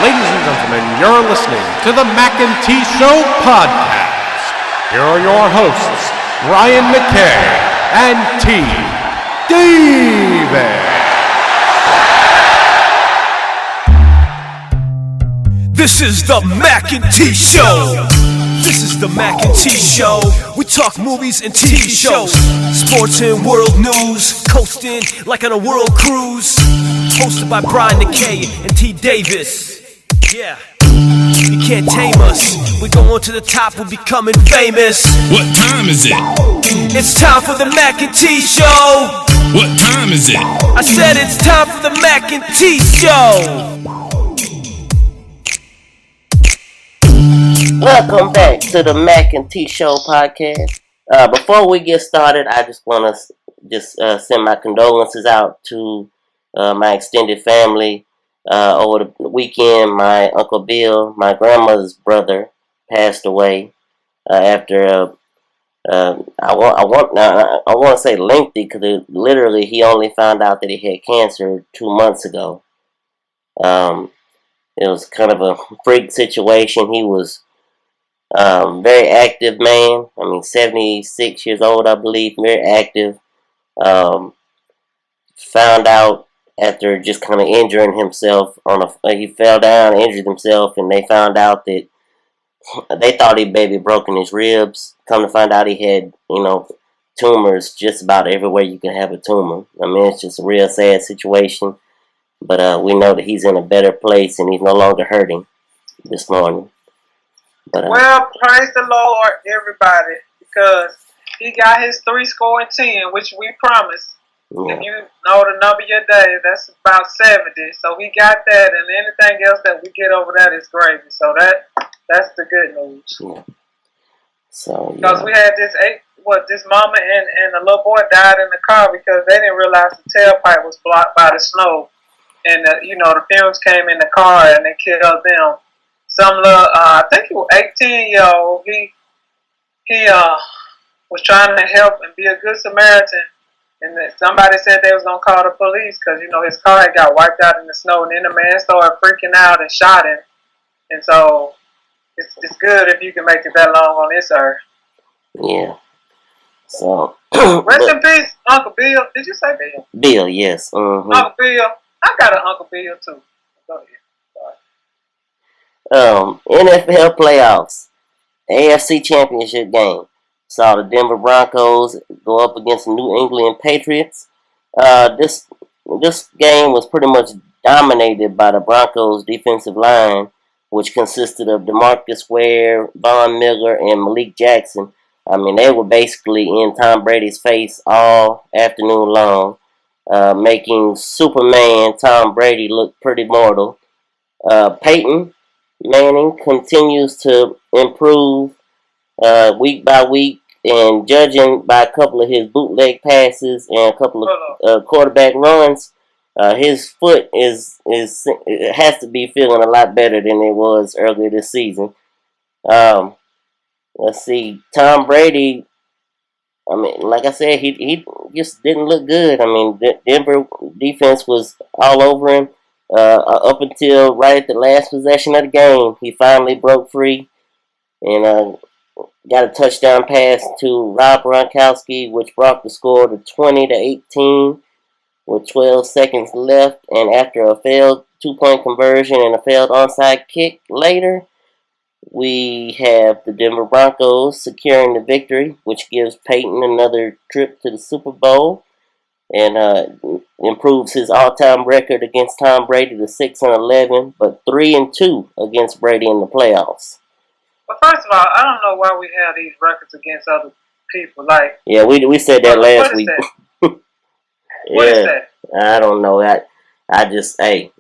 Ladies and gentlemen, you're listening to the Mackay T Podcast. Here are your hosts, Ryan Mackay and T Davis. This is the Mackay T Show. This is the Mackay T Show. We talk movies and TV shows, sports and world news, coasting like on a world cruise. Hosted by Brian Mackay and T Davis. Yeah, you can't tame us. We go on to the top, we're becoming famous. What time is it? It's time for the Mackay T Show. What time is it? I said it's time for the Mackay T Show. Welcome back to the Mackay T Show podcast. Before we get started, I just want to send my condolences out to my extended family. Over the weekend, my Uncle Bill, my grandmother's brother, passed away after I want to say lengthy, because literally he only found out that he had cancer 2 months ago. It was kind of a freak situation. He was very active man. 76 years old, I believe. Very active. Found out after just kind of injuring himself he fell down, injured himself, and they found out that they thought he'd maybe broken his ribs. Come to find out he had, tumors just about everywhere you can have a tumor. It's just a real sad situation. But we know that he's in a better place and he's no longer hurting this morning. But, well, praise the Lord, everybody, because he got his 3-10, which we promised. Yeah. If you know the number of your days, that's about 70. So we got that, and anything else that we get over that is gravy. So that's the good news. Yeah. So because we had this mama and the little boy died in the car because they didn't realize the tailpipe was blocked by the snow, and the fumes came in the car and they killed them. Some little, I think he was 18-year-old. He was trying to help and be a good Samaritan. And somebody said they was going to call the police because, his car had got wiped out in the snow. And then the man started freaking out and shot him. And so it's good if you can make it that long on this earth. Yeah. So. Rest in peace, Uncle Bill. Did you say Bill? Bill, yes. Mm-hmm. Uncle Bill. I got an Uncle Bill, too. Go ahead. NFL playoffs, AFC Championship game. Saw the Denver Broncos go up against the New England Patriots. This game was pretty much dominated by the Broncos' defensive line, which consisted of DeMarcus Ware, Von Miller, and Malik Jackson. They were basically in Tom Brady's face all afternoon long, making Superman Tom Brady look pretty mortal. Peyton Manning continues to improve week by week, and judging by a couple of his bootleg passes and a couple of quarterback runs, his foot it has to be feeling a lot better than it was earlier this season. Let's see, Tom Brady. Like I said, he just didn't look good. Denver defense was all over him. Up until right at the last possession of the game, he finally broke free and got a touchdown pass to Rob Gronkowski, which brought the score to 20-18 with 12 seconds left. And after a failed 2-point conversion and a failed onside kick later, we have the Denver Broncos securing the victory, which gives Peyton another trip to the Super Bowl and improves his all-time record against Tom Brady to 6-11, but 3-2 against Brady in the playoffs. Well, first of all, I don't know why we have these records against other people. Yeah, we said that last week. What is that? I don't know. I just they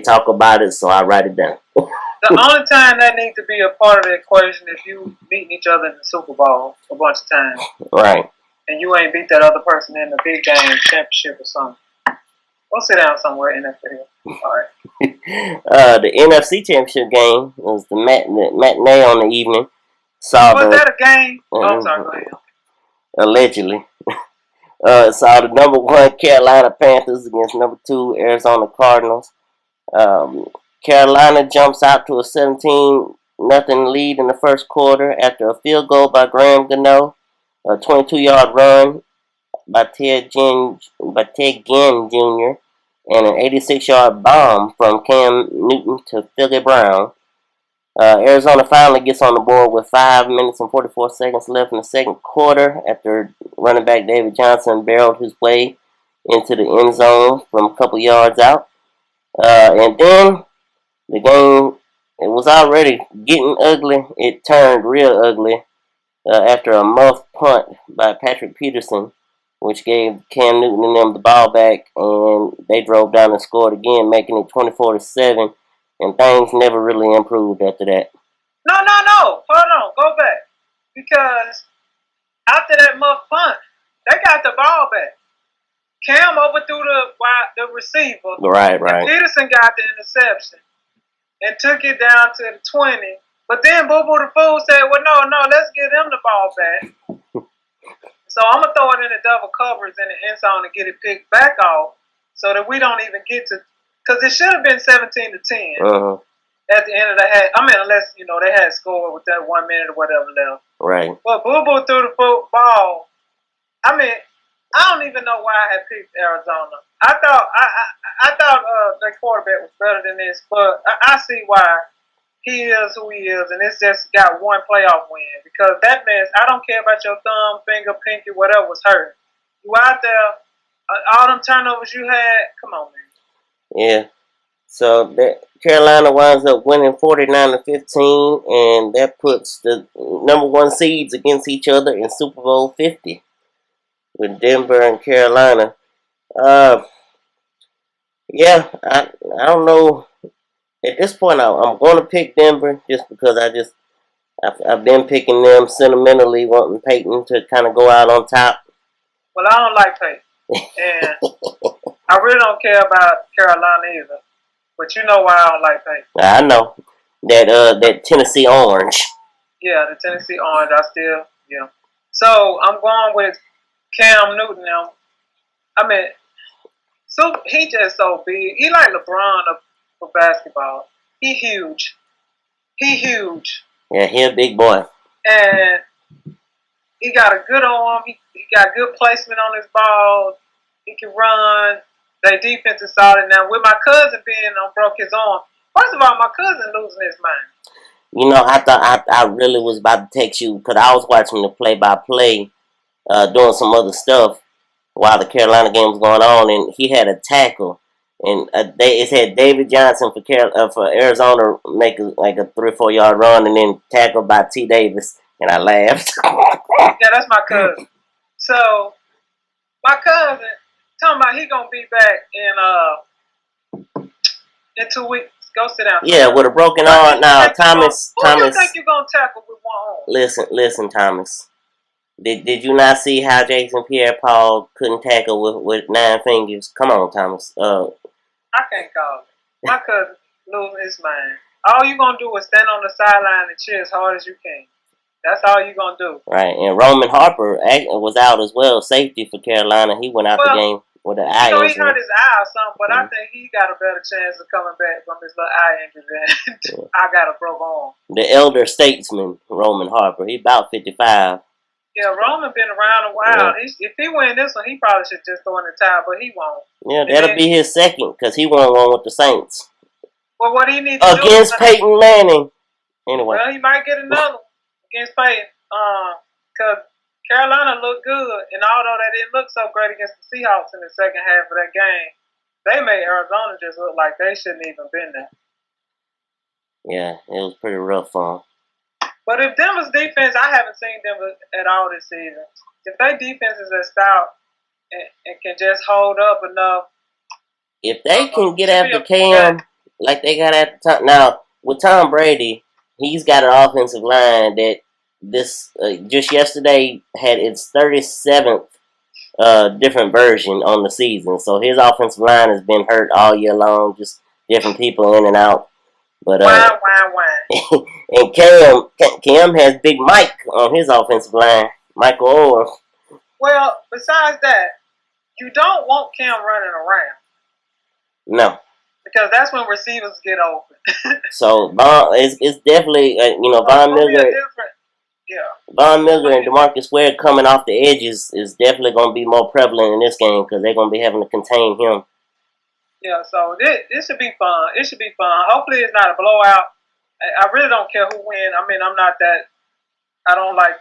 talk about it, so I write it down. The only time that needs to be a part of the equation is you meeting each other in the Super Bowl a bunch of times. Right. And you ain't beat that other person in the big game championship or something. Go sit down somewhere in NFL. All right. The NFC Championship game was the matinee on the evening. Was that a game? I'm sorry, go ahead. Allegedly. Saw the number 1 Carolina Panthers against number 2 Arizona Cardinals. Carolina jumps out to a 17-0 lead in the first quarter after a field goal by Graham Gano, a 22-yard run by Ted Ginn Jr., and an 86-yard bomb from Cam Newton to Philly Brown. Arizona finally gets on the board with 5 minutes and 44 seconds left in the second quarter after running back David Johnson barreled his way into the end zone from a couple yards out. And then the game, it was already getting ugly. It turned real ugly after a muff punt by Patrick Peterson, which gave Cam Newton and them the ball back, and they drove down and scored again, making it 24-7, and things never really improved after that. No. Hold on. Go back. Because after that muff punt, they got the ball back. Cam overthrew the receiver. Right. And Peterson got the interception and took it down to the 20. But then Boo Boo the Fool said, well, no, let's get him the ball back. So I'm going to throw it in the double covers in the end zone and get it picked back off so that we don't even get to – because it should have been 17-10 at the end of the half. I mean, unless, they had scored with that 1 minute or whatever left. Right. But Boo Boo threw the football. I mean, I don't even know why I had picked Arizona. I thought the quarterback was better than this, but I see why he is who he is, and it's just got one playoff win. Because that means I don't care about your thumb, finger, pinky, whatever was hurt. You out there, all them turnovers you had, come on, man. Yeah. So Carolina winds up winning 49-15, and that puts the number 1 seeds against each other in Super Bowl 50 with Denver and Carolina. Yeah, I don't know. At this point, I'm going to pick Denver just because I've been picking them sentimentally, wanting Peyton to kind of go out on top. Well, I don't like Peyton, and I really don't care about Carolina either. But you know why I don't like Peyton. I know that Tennessee Orange. Yeah, the Tennessee Orange. So I'm going with Cam Newton now. I mean, so he just so big. He like LeBron for basketball. He huge. Yeah, he a big boy. And he got a good arm. He got good placement on his ball. He can run. Their defense is solid. Now, with my cousin being broke his arm, first of all, my cousin losing his mind. I thought I really was about to text you because I was watching the play-by-play, doing some other stuff while the Carolina game was going on, and he had a tackle. And it said David Johnson for Arizona make like a 3 or 4 yard run and then tackled by T Davis, and I laughed. Yeah, that's my cousin. So my cousin talking about he gonna be back in 2 weeks. Go sit down. Yeah, with a broken arm. Now, Thomas. Who do you think you're gonna tackle with one arm? Listen, Thomas. Did you not see how Jason Pierre-Paul couldn't tackle with 9 fingers? Come on, Thomas. I can't call it. My cousin losing his mind. All you gonna do is stand on the sideline and cheer as hard as you can. That's all you gonna do. Right, and Roman Harper was out as well, safety for Carolina. He went out the game with an eye injury. He hurt his eye or something, but I think he got a better chance of coming back from his little eye injury than I got a broke arm. The elder statesman, Roman Harper. He about 55. Yeah, Roman been around a while. Yeah. If he win this one, he probably should just throw in the towel, but he won't. Yeah, that'll be his second because he won one with the Saints. Well, what he needs to do against Peyton Manning. Anyway. Well, he might get another against Peyton. Because Carolina looked good, and although they didn't look so great against the Seahawks in the second half of that game, they made Arizona just look like they shouldn't even been there. Yeah, it was pretty rough for them. But if Denver's defense, I haven't seen Denver at all this season. If their defense is as stout and can just hold up enough. If they can get after Cam like they got at the time. Now, with Tom Brady, he's got an offensive line that just yesterday had its 37th different version on the season. So his offensive line has been hurt all year long, just different people in and out. But why? And Cam has Big Mike on his offensive line, Michael Orr. Well, besides that, you don't want Cam running around. No. because that's when receivers get open. So it's definitely Von Miller. Von Miller and DeMarcus Ware coming off the edges is definitely going to be more prevalent in this game because they're going to be having to contain him. Yeah, so this should be fun. It should be fun. Hopefully it's not a blowout. I really don't care who wins. I mean, I don't like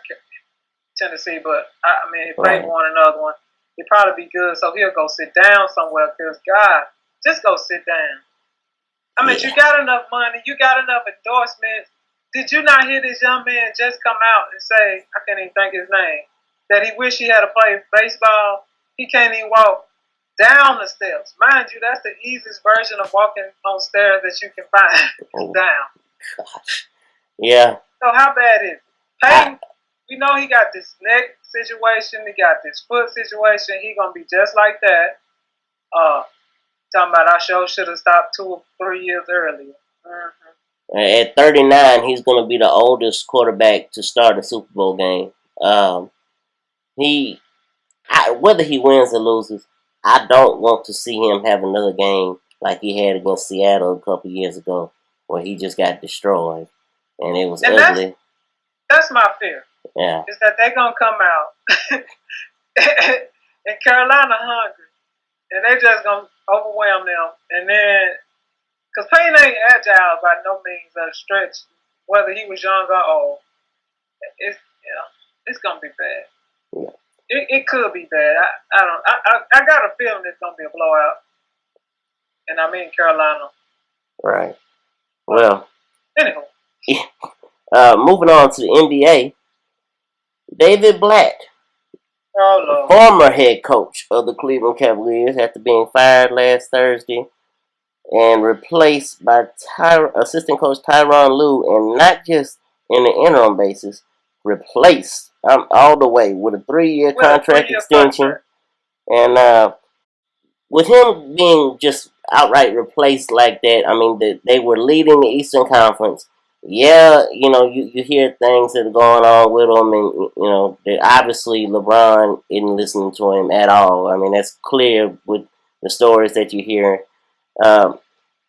Tennessee, but I mean, if they won another one, it'd probably be good. So he'll go sit down somewhere because, God, just go sit down. I mean, you got enough money. You got enough endorsements. Did you not hear this young man just come out and say, I can't even think his name, that he wish he had to play baseball? He can't even walk down the steps. Mind you, that's the easiest version of walking on stairs that you can find. Down. Gosh. Yeah. So how bad is it? Payton, we know he got this neck situation. He got this foot situation. He going to be just like that. Talking about I should have stopped 2 or 3 years earlier. Mm-hmm. At 39, he's going to be the oldest quarterback to start a Super Bowl game. Whether he wins or loses, I don't want to see him have another game like he had against Seattle a couple years ago, where he just got destroyed, and it was ugly. That's my fear. Yeah, is that they're gonna come out and Carolina hungry, and they just gonna overwhelm them, and then because Payne ain't agile by no means of a stretch, whether he was young or old. It's gonna be bad. Yeah. It could be bad. I got a feeling it's gonna be a blowout, and I mean Carolina. Right. Well. Anyway. Moving on to the NBA, David Blatt, former head coach of the Cleveland Cavaliers, after being fired last Thursday and replaced by Assistant Coach Tyronn Lue, and not just in the interim basis, replaced all the way with a 3-year contract extension. And with him being just outright replaced like that, I mean, they were leading the Eastern Conference. Yeah, you hear things that are going on with him, and, obviously LeBron isn't listening to him at all. I mean, that's clear with the stories that you hear.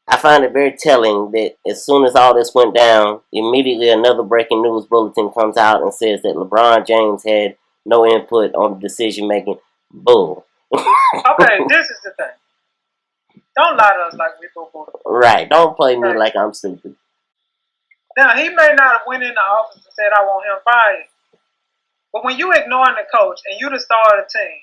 I find it very telling that as soon as all this went down, immediately another breaking news bulletin comes out and says that LeBron James had no input on the decision-making. Bull. Okay, this is the thing. Don't lie to us like we boo-boo. Right, don't play me like I'm stupid. Now, he may not have went in the office and said, I want him fired. But when you ignoring the coach and you the star of the team,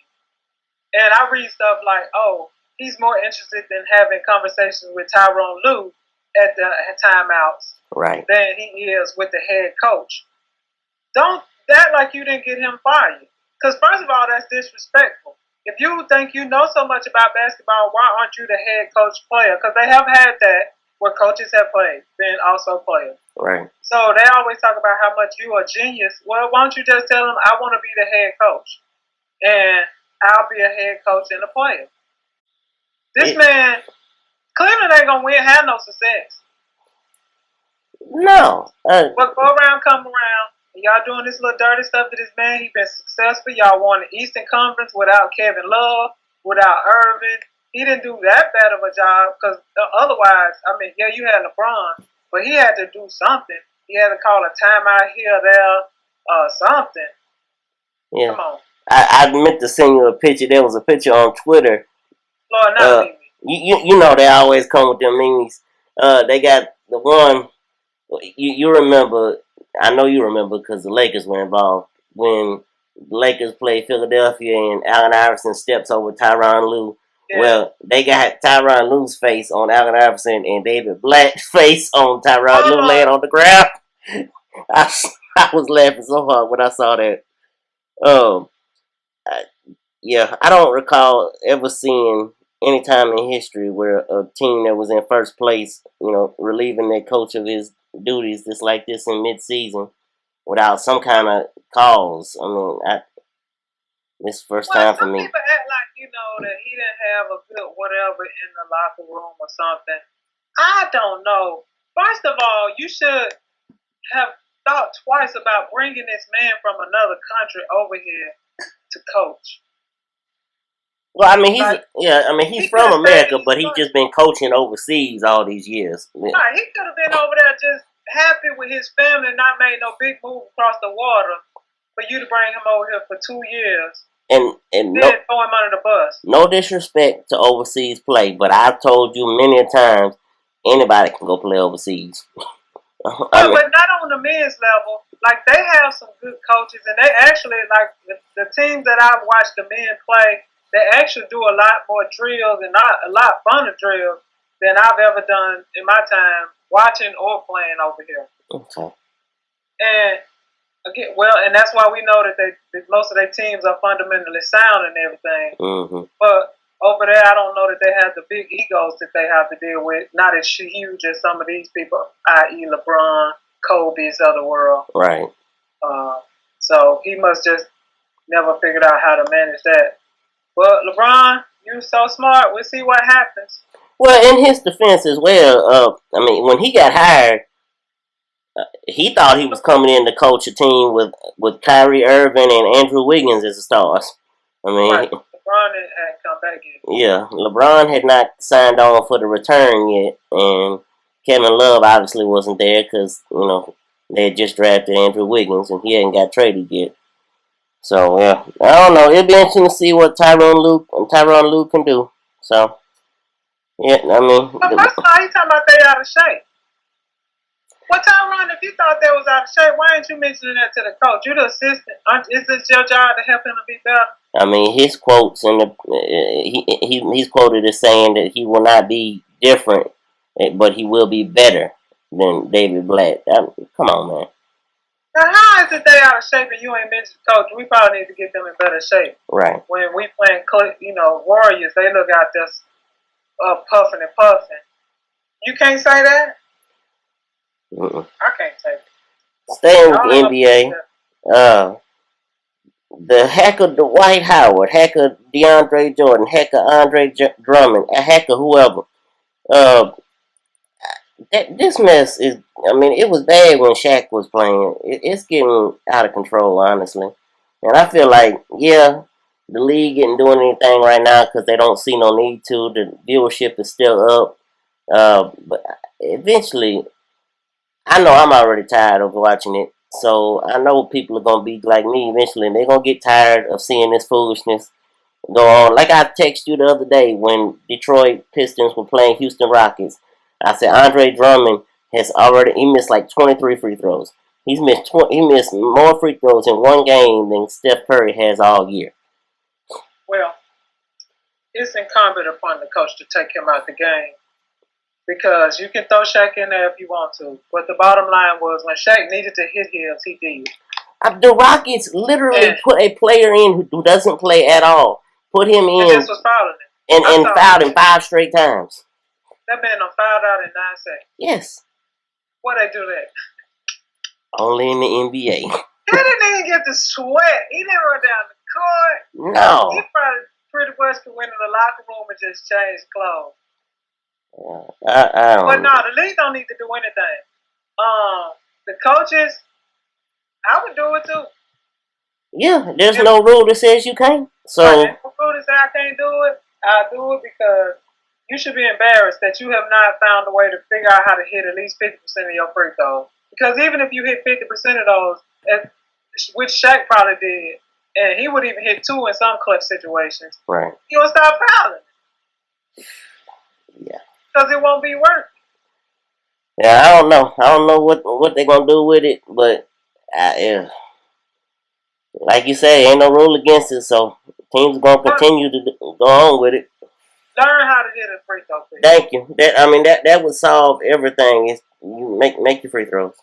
and I read stuff like, oh, he's more interested in having conversations with Tyronn Lue at the timeouts than he is with the head coach. Don't act like you didn't get him fired. Because first of all, that's disrespectful. If you think you know so much about basketball, why aren't you the head coach player? Because they have had that where coaches have played, been also players. Right. So they always talk about how much you are a genius. Well, why don't you just tell them, I want to be the head coach, and I'll be a head coach and a player. This man, Cleveland ain't gonna have no success. No. But go around, come around, and y'all doing this little dirty stuff to this man. He been successful. Y'all won the Eastern Conference without Kevin Love, without Irving. He didn't do that bad of a job because otherwise, I mean, yeah, you had LeBron, but he had to do something. He had to call a timeout here, there, something. Yeah. Come on. I meant to send you a picture. There was a picture on Twitter. Lord, not you know they always come with them memes. They got the one. You remember? I know you remember because the Lakers were involved when the Lakers played Philadelphia and Allen Iverson steps over Tyronn Lue. Yeah. Well, they got Tyronn Lue's face on Allen Iverson and David Blatt's face on Tyronn Lue laying on the ground. I was laughing so hard when I saw that. Yeah, I don't recall ever seeing any time in history where a team that was in first place, relieving their coach of his duties just like this in mid-season without some kind of cause. I mean, this is the first time for me. Some people act like, that he didn't have a good whatever in the locker room or something. I don't know. First of all, you should have thought twice about bringing this man from another country over here to coach. Well, I mean, Like, he's he from could've America, stayed- but he's just been coaching overseas all these years. Yeah. Right, he could have been over there just happy with his family and not made no big move across the water for you to bring him over here for 2 years. And Then no, throw him under the bus. no disrespect to overseas play, but I've told you many a times, anybody can go play overseas. I mean, But not on the men's level. Like, they have some good coaches, and they actually, like, the teams that I've watched the men play, they actually do a lot more drills and a lot funner drills than I've ever done in my time watching or playing over here. okay. And again, and that's why we know that most of their teams are fundamentally sound and everything. Mm-hmm. But over there, I don't know that they have the big egos that they have to deal with. Not as huge as some of these people, i.e. LeBron, Kobe's of the world. Right. So he must just never figured out how to manage that. But LeBron, you're so smart. We'll see what happens. Well, in his defense as well, I mean, when he got hired, he thought he was coming in to coach a team with Kyrie Irving and Andrew Wiggins as the stars. I mean, Right. LeBron hadn't come back yet. yeah, LeBron had not signed on for the return yet, and Kevin Love obviously wasn't there because, they had just drafted Andrew Wiggins and he hadn't got traded yet. So, yeah, I don't know. It'll be interesting to see what Tyronn Lue can do. So, yeah, I mean. But first of all, you talking about they out of shape. Well, Tyronn, if you thought they was out of shape, why ain't you mentioning that to the coach? You're the assistant. Is this your job to help him to be better? I mean, his quotes he's quoted as saying that he will not be different, but he will be better than David Blatt. Come on, man. Now, how is it they out of shape and you ain't mentioned coach? We probably need to get them in better shape. Right. When we playing, Warriors, they look out there puffing and puffing. You can't say that? Mm-mm. I can't say that. Staying with the NBA, the Hack-a-Dwight Howard, Hacker DeAndre Jordan, Hacker Andre Drummond, Hacker whoever. This mess is, it was bad when Shaq was playing. It's getting out of control, honestly. And I feel like, the league isn't doing anything right now because they don't see no need to. The viewership is still up. But eventually, I know I'm already tired of watching it. So I know people are going to be like me eventually. And they're going to get tired of seeing this foolishness go on. Like I texted you the other day when Detroit Pistons were playing Houston Rockets. I said Andre Drummond he missed like 23 free throws. He missed more free throws in one game than Steph Curry has all year. Well, it's incumbent upon the coach to take him out the game because you can throw Shaq in there if you want to. But the bottom line was when Shaq needed to hit his, he did. The Rockets literally put a player in who doesn't play at all. Put him in And this was fouling him. and fouled him 5 straight times. That man done fouled out in 9 seconds. Yes. Why they do that? Only in the NBA. He didn't even get to sweat. He didn't run down the court. No. He probably pretty much could went in the locker room and just change clothes. I don't But no, know. the league don't need to do anything. The coaches, I would do it too. Yeah, there's no rule that says you can't. So If a rule that say I can't do it, I'll do it because you should be embarrassed that you have not found a way to figure out how to hit at least 50% of your free throws. Because even if you hit 50% of those, which Shaq probably did, and he would even hit 2 in some clutch situations, right. you will stop fouling. Yeah. Because it won't be working. Yeah, I don't know. I don't know what they're gonna do with it, but like you say, ain't no rule against it, so teams are gonna continue to go on with it. Learn how to hit a free throw. Thank you. That would solve everything. Is you make your free throws.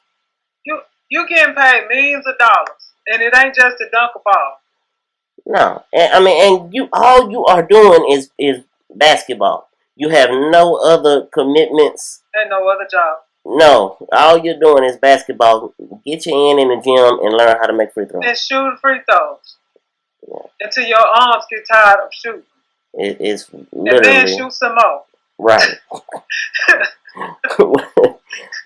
You getting paid millions of dollars, and it ain't just to dunk a ball. No, and all you are doing is basketball. You have no other commitments. And no other job. No, all you're doing is basketball. Get your in the gym and learn how to make free throws. And shooting free throws. Yeah. Until your arms get tired of shooting. It's literally. And then shoot some more. Right.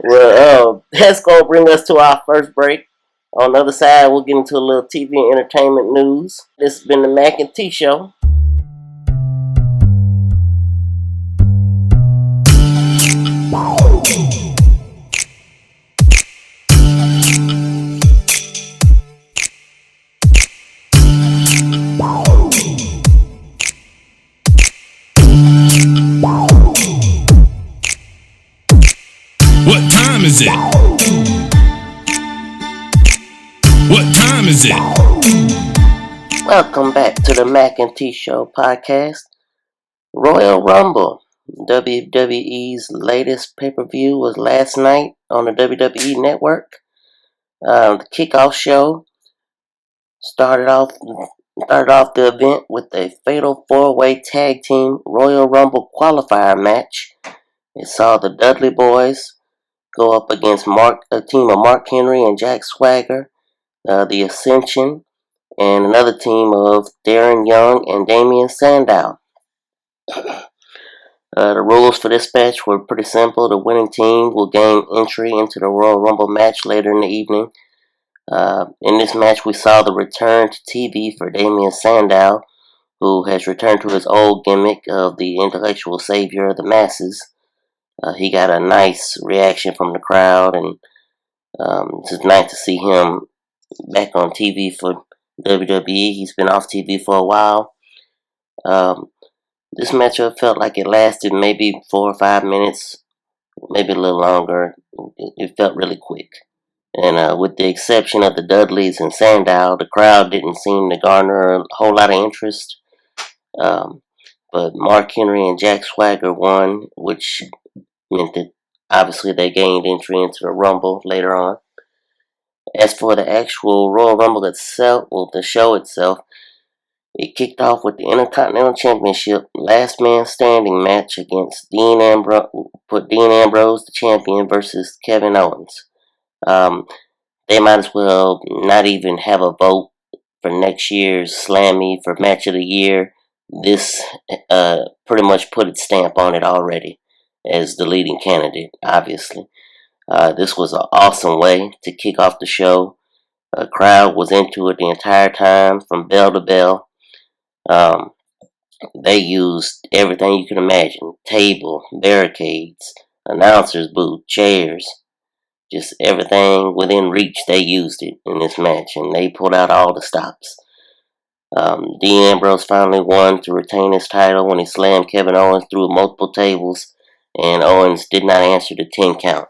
Well, that's going to bring us to our first break. On the other side, we'll get into a little TV and entertainment news. This has been the Mack and T Show. is it? What time is it? Welcome back to the Mackay T Show podcast. Royal Rumble, WWE's latest pay-per-view, was last night on the WWE Network. The Kickoff show started off the event with a fatal 4-way tag team Royal Rumble qualifier match. It saw the Dudley Boyz go up against a team of Mark Henry and Jack Swagger, the Ascension, and another team of Darren Young and Damien Sandow. The rules for this match were pretty simple. The winning team will gain entry into the Royal Rumble match later in the evening. In this match, we saw the return to TV for Damien Sandow, who has returned to his old gimmick of the intellectual savior of the masses. He got a nice reaction from the crowd, and it's nice to see him back on TV for WWE. He's been off TV for a while. This matchup felt like it lasted maybe 4 or 5 minutes, maybe a little longer. It felt really quick. And with the exception of the Dudleys and Sandow, the crowd didn't seem to garner a whole lot of interest. But Mark Henry and Jack Swagger won, which meant that obviously they gained entry into the Rumble later on. As for the actual Royal Rumble itself, the show itself, it kicked off with the Intercontinental Championship last man standing match against Dean Ambrose, the champion, versus Kevin Owens. They might as well not even have a vote for next year's Slammy for Match of the Year. This pretty much put its stamp on it already as the leading candidate, obviously. This was an awesome way to kick off the show. The crowd was into it the entire time, from bell to bell. They used everything you can imagine: table, barricades, announcers booth, chairs, just everything within reach. They used it in this match, and they pulled out all the stops. Dean Ambrose finally won to retain his title when he slammed Kevin Owens through multiple tables, and Owens did not answer the 10 count.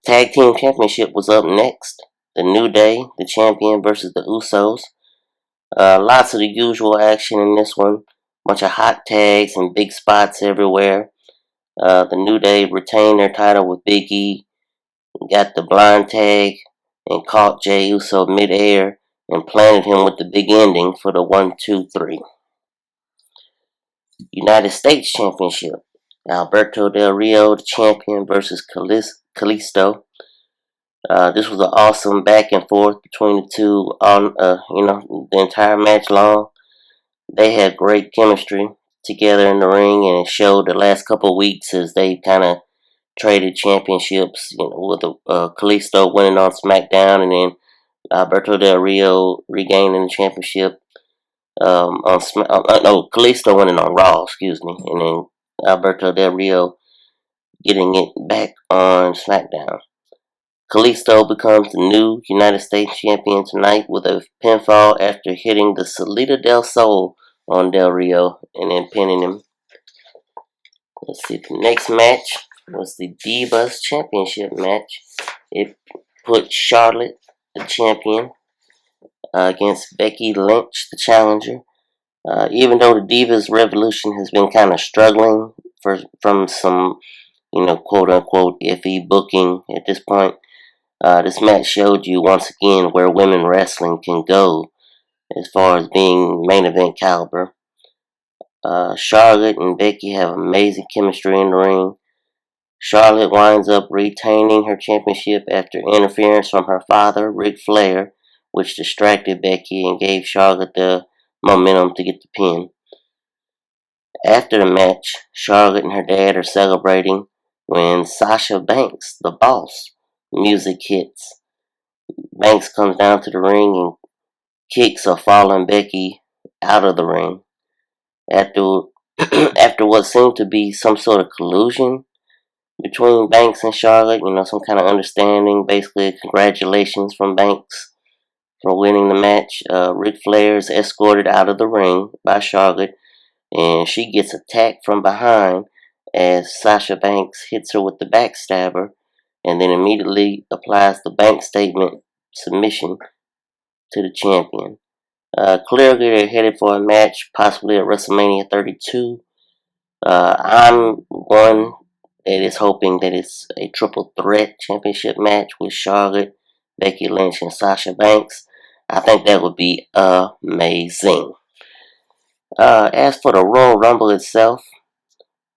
Tag Team Championship was up next. The New Day, the champion, versus the Usos. Lots of the usual action in this one. Bunch of hot tags and big spots everywhere. The New Day retained their title with Big E. Got the blind tag and caught Jey Uso mid-air and planted him with the big ending for the 1-2-3. United States Championship. Alberto Del Rio, the champion, versus Kalisto. This was an awesome back and forth between the two, the entire match long. They had great chemistry together in the ring, and it showed the last couple of weeks as they kind of traded championships, with Kalisto winning on SmackDown, and then Alberto Del Rio regaining the championship Kalisto winning on Raw, and then Alberto Del Rio getting it back on SmackDown. Kalisto becomes the new United States champion tonight with a pinfall after hitting the Salida del Sol on Del Rio and then pinning him. Let's see, the next match was the Divas Championship match. It put Charlotte, the champion, against Becky Lynch, the challenger. Even though the Divas Revolution has been kind of struggling from some, quote-unquote iffy booking at this point, this match showed you once again where women wrestling can go as far as being main event caliber. Charlotte and Becky have amazing chemistry in the ring. Charlotte winds up retaining her championship after interference from her father, Ric Flair, which distracted Becky and gave Charlotte the momentum to get the pin. After the match, Charlotte and her dad are celebrating when Sasha Banks, the boss, music hits. Banks comes down to the ring and kicks a fallen Becky out of the ring. After what seemed to be some sort of collusion between Banks and Charlotte, some kind of understanding, basically congratulations from Banks for winning the match. Ric Flair is escorted out of the ring by Charlotte, and she gets attacked from behind as Sasha Banks hits her with the backstabber and then immediately applies the bank statement submission to the champion. Clearly, they're headed for a match, possibly at WrestleMania 32. I'm one that is hoping that it's a triple threat championship match with Charlotte, Becky Lynch, and Sasha Banks. I think that would be amazing. As for the Royal Rumble itself,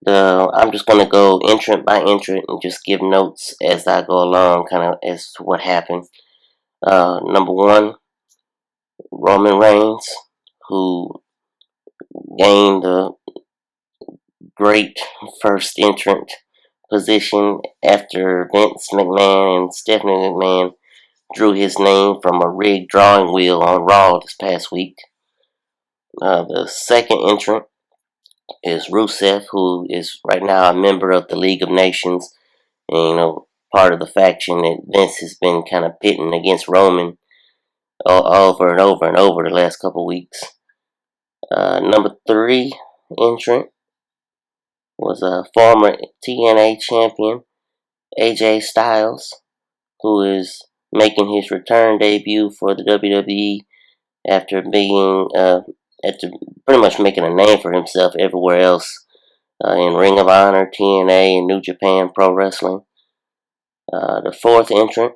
I'm just going to go entrant by entrant and just give notes as I go along, kind of as to what happened. Number 1, Roman Reigns, who gained the great first entrant position after Vince McMahon and Stephanie McMahon drew his name from a rigged drawing wheel on Raw this past week. The second entrant is Rusev, who is right now a member of the League of Nations, and part of the faction that Vince has been kind of pitting against Roman over and over and over the last couple weeks. Number 3 entrant was a former TNA champion, AJ Styles, who is making his return debut for the WWE after pretty much making a name for himself everywhere else in Ring of Honor, TNA, and New Japan Pro Wrestling. The 4th entrant,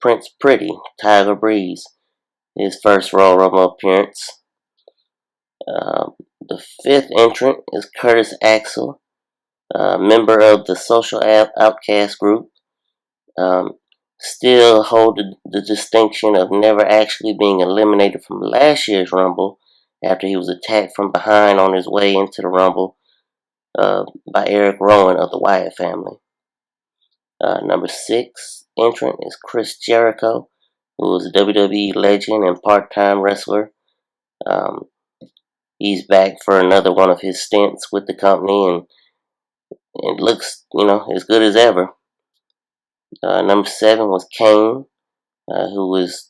Prince Pretty, Tiger Breeze, his first Royal Rumble appearance. The 5th entrant is Curtis Axel, member of the Social Outcast group. Still hold the distinction of never actually being eliminated from last year's Rumble after he was attacked from behind on his way into the Rumble by Eric Rowan of the Wyatt family. Number 6 entrant is Chris Jericho, who is a WWE legend and part-time wrestler. He's back for another one of his stints with the company, and it looks, as good as ever. Number 7 was Kane, who was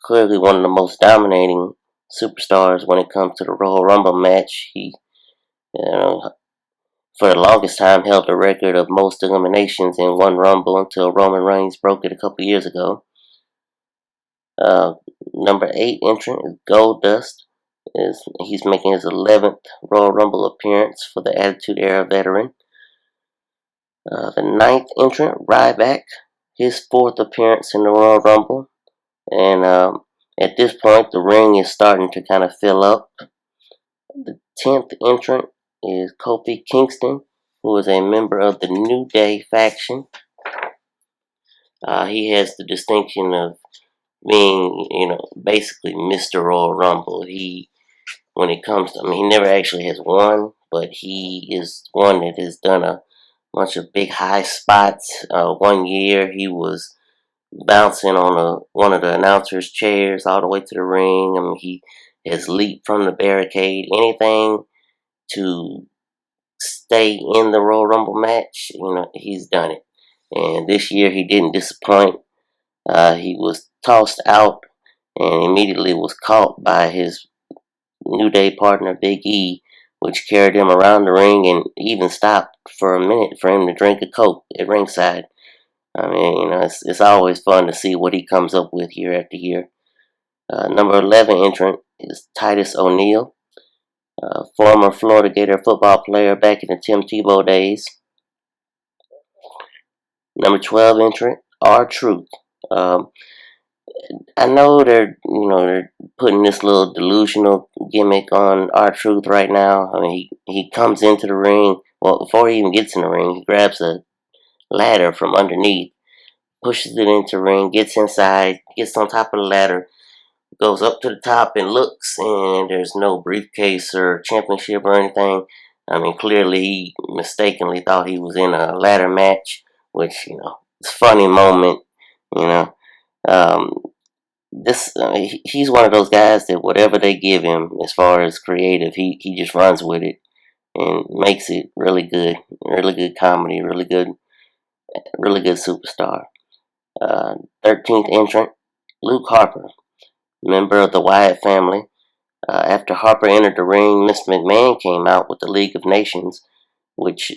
clearly one of the most dominating superstars when it comes to the Royal Rumble match. He, for the longest time, held the record of most eliminations in one Rumble until Roman Reigns broke it a couple years ago. Number 8 entrant is Goldust. He's making his 11th Royal Rumble appearance for the Attitude Era veteran. The 9th entrant, Ryback, his 4th appearance in the Royal Rumble. And at this point, the ring is starting to kind of fill up. The 10th entrant is Kofi Kingston, who is a member of the New Day faction. He has the distinction of being, basically Mr. Royal Rumble. He never actually has won, but he is one that has done a bunch of big high spots. One year he was bouncing on one of the announcers' chairs all the way to the ring. He has leaped from the barricade. Anything to stay in the Royal Rumble match, he's done it. And this year he didn't disappoint. He was tossed out and immediately was caught by his New Day partner Big E, which carried him around the ring and even stopped for a minute for him to drink a Coke at ringside. It's always fun to see what he comes up with year after year. Number 11 entrant is Titus O'Neil, former Florida Gator football player back in the Tim Tebow days. Number 12 entrant, R-Truth. I know they're putting this little delusional gimmick on R-Truth right now. He comes into the ring. Well, before he even gets in the ring, he grabs a ladder from underneath, pushes it into the ring, gets inside, gets on top of the ladder, goes up to the top and looks, and there's no briefcase or championship or anything. Clearly he mistakenly thought he was in a ladder match, which, it's a funny moment, he's one of those guys that whatever they give him as far as creative, he just runs with it and makes it really good comedy, really good superstar. 13th entrant, Luke Harper, member of the Wyatt family. After Harper entered the ring, Mr. McMahon came out with the League of Nations which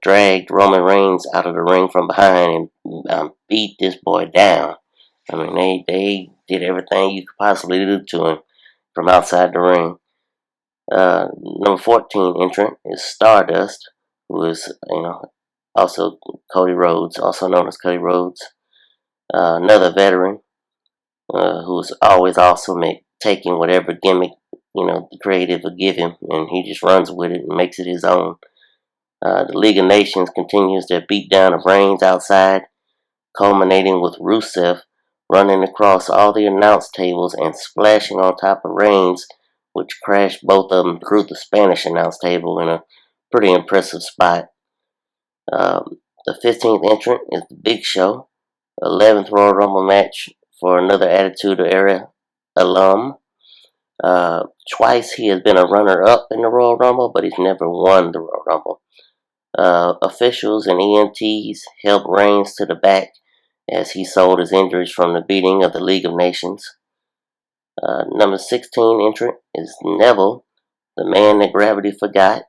dragged Roman Reigns out of the ring from behind and beat this boy down. I mean, they did everything you could possibly do to him from outside the ring. Number 14 entrant is Stardust, who is, also Cody Rhodes, also known as Cody Rhodes. Another veteran who's always also taking whatever gimmick, the creative will give him, and he just runs with it and makes it his own. The League of Nations continues their beatdown of Reigns outside, culminating with Rusev running across all the announce tables and splashing on top of Reigns, which crashed both of them through the Spanish announce table in a pretty impressive spot. The 15th entrant is The Big Show, 11th Royal Rumble match for another Attitude Era alum. Twice he has been a runner-up in the Royal Rumble, but he's never won the Royal Rumble. Officials and EMTs helped Reigns to the back as he sold his injuries from the beating of the League of Nations. Number 16 entrant is Neville, the man that gravity forgot.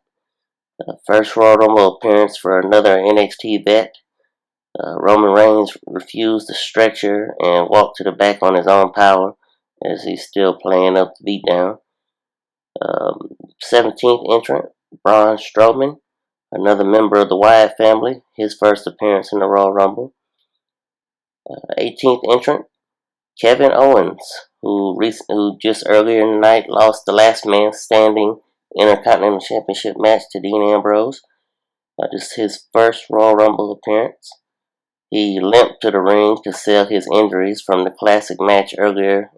First Royal Rumble appearance for another NXT vet. Roman Reigns refused the stretcher and walked to the back on his own power as he's still playing up the beatdown. 17th entrant, Braun Strowman, another member of the Wyatt family, his first appearance in the Royal Rumble. 18th entrant, Kevin Owens, who just earlier in the night lost the last man standing Intercontinental Championship match to Dean Ambrose. This is his first Royal Rumble appearance. He limped to the ring to sell his injuries from the classic match earlier.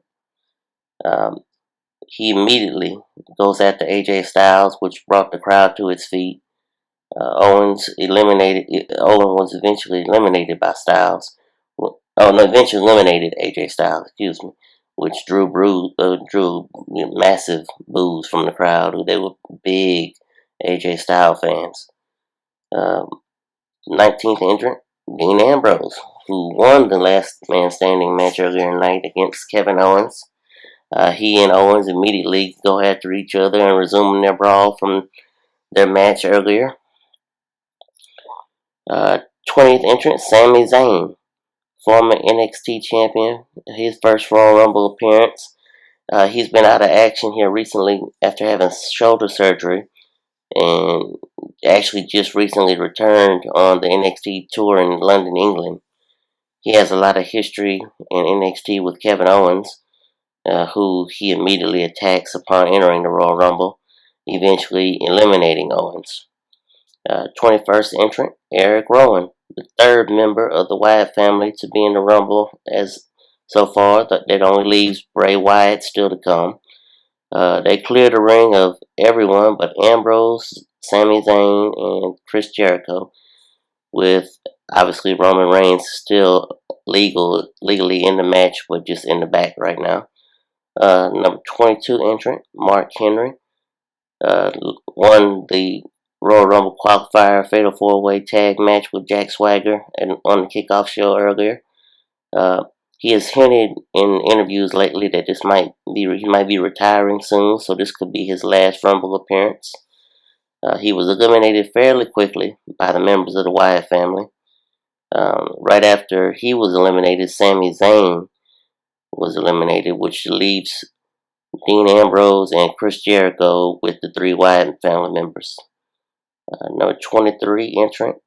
He immediately goes after AJ Styles, which brought the crowd to its feet. Owen was eventually eliminated by Styles. Eventually eliminated AJ Styles, which drew massive boos from the crowd. They were big AJ Styles fans. 19th entrant, Dean Ambrose, who won the last man standing match earlier in the night against Kevin Owens. He and Owens immediately go after each other and resume their brawl from their match earlier. 20th entrant, Sami Zayn, former NXT champion, his first Royal Rumble appearance. He's been out of action here recently after having shoulder surgery, and actually just recently returned on the NXT tour in London, England. He has a lot of history in NXT with Kevin Owens, who he immediately attacks upon entering the Royal Rumble, eventually eliminating Owens. 21st entrant, Eric Rowan, the third member of the Wyatt family to be in the Rumble as so far. That only leaves Bray Wyatt still to come. They cleared the ring of everyone but Ambrose, Sami Zayn, and Chris Jericho, with obviously Roman Reigns still legally in the match, but just in the back right now. Number 22 entrant, Mark Henry, won the Royal Rumble Qualifier Fatal 4-Way Tag match with Jack Swagger on the Kickoff show earlier. He has hinted in interviews lately that he might be retiring soon, so this could be his last Rumble appearance. He was eliminated fairly quickly by the members of the Wyatt family. Right after he was eliminated, Sami Zayn was eliminated, which leaves Dean Ambrose and Chris Jericho with the three Wyatt family members. Number 23 entrant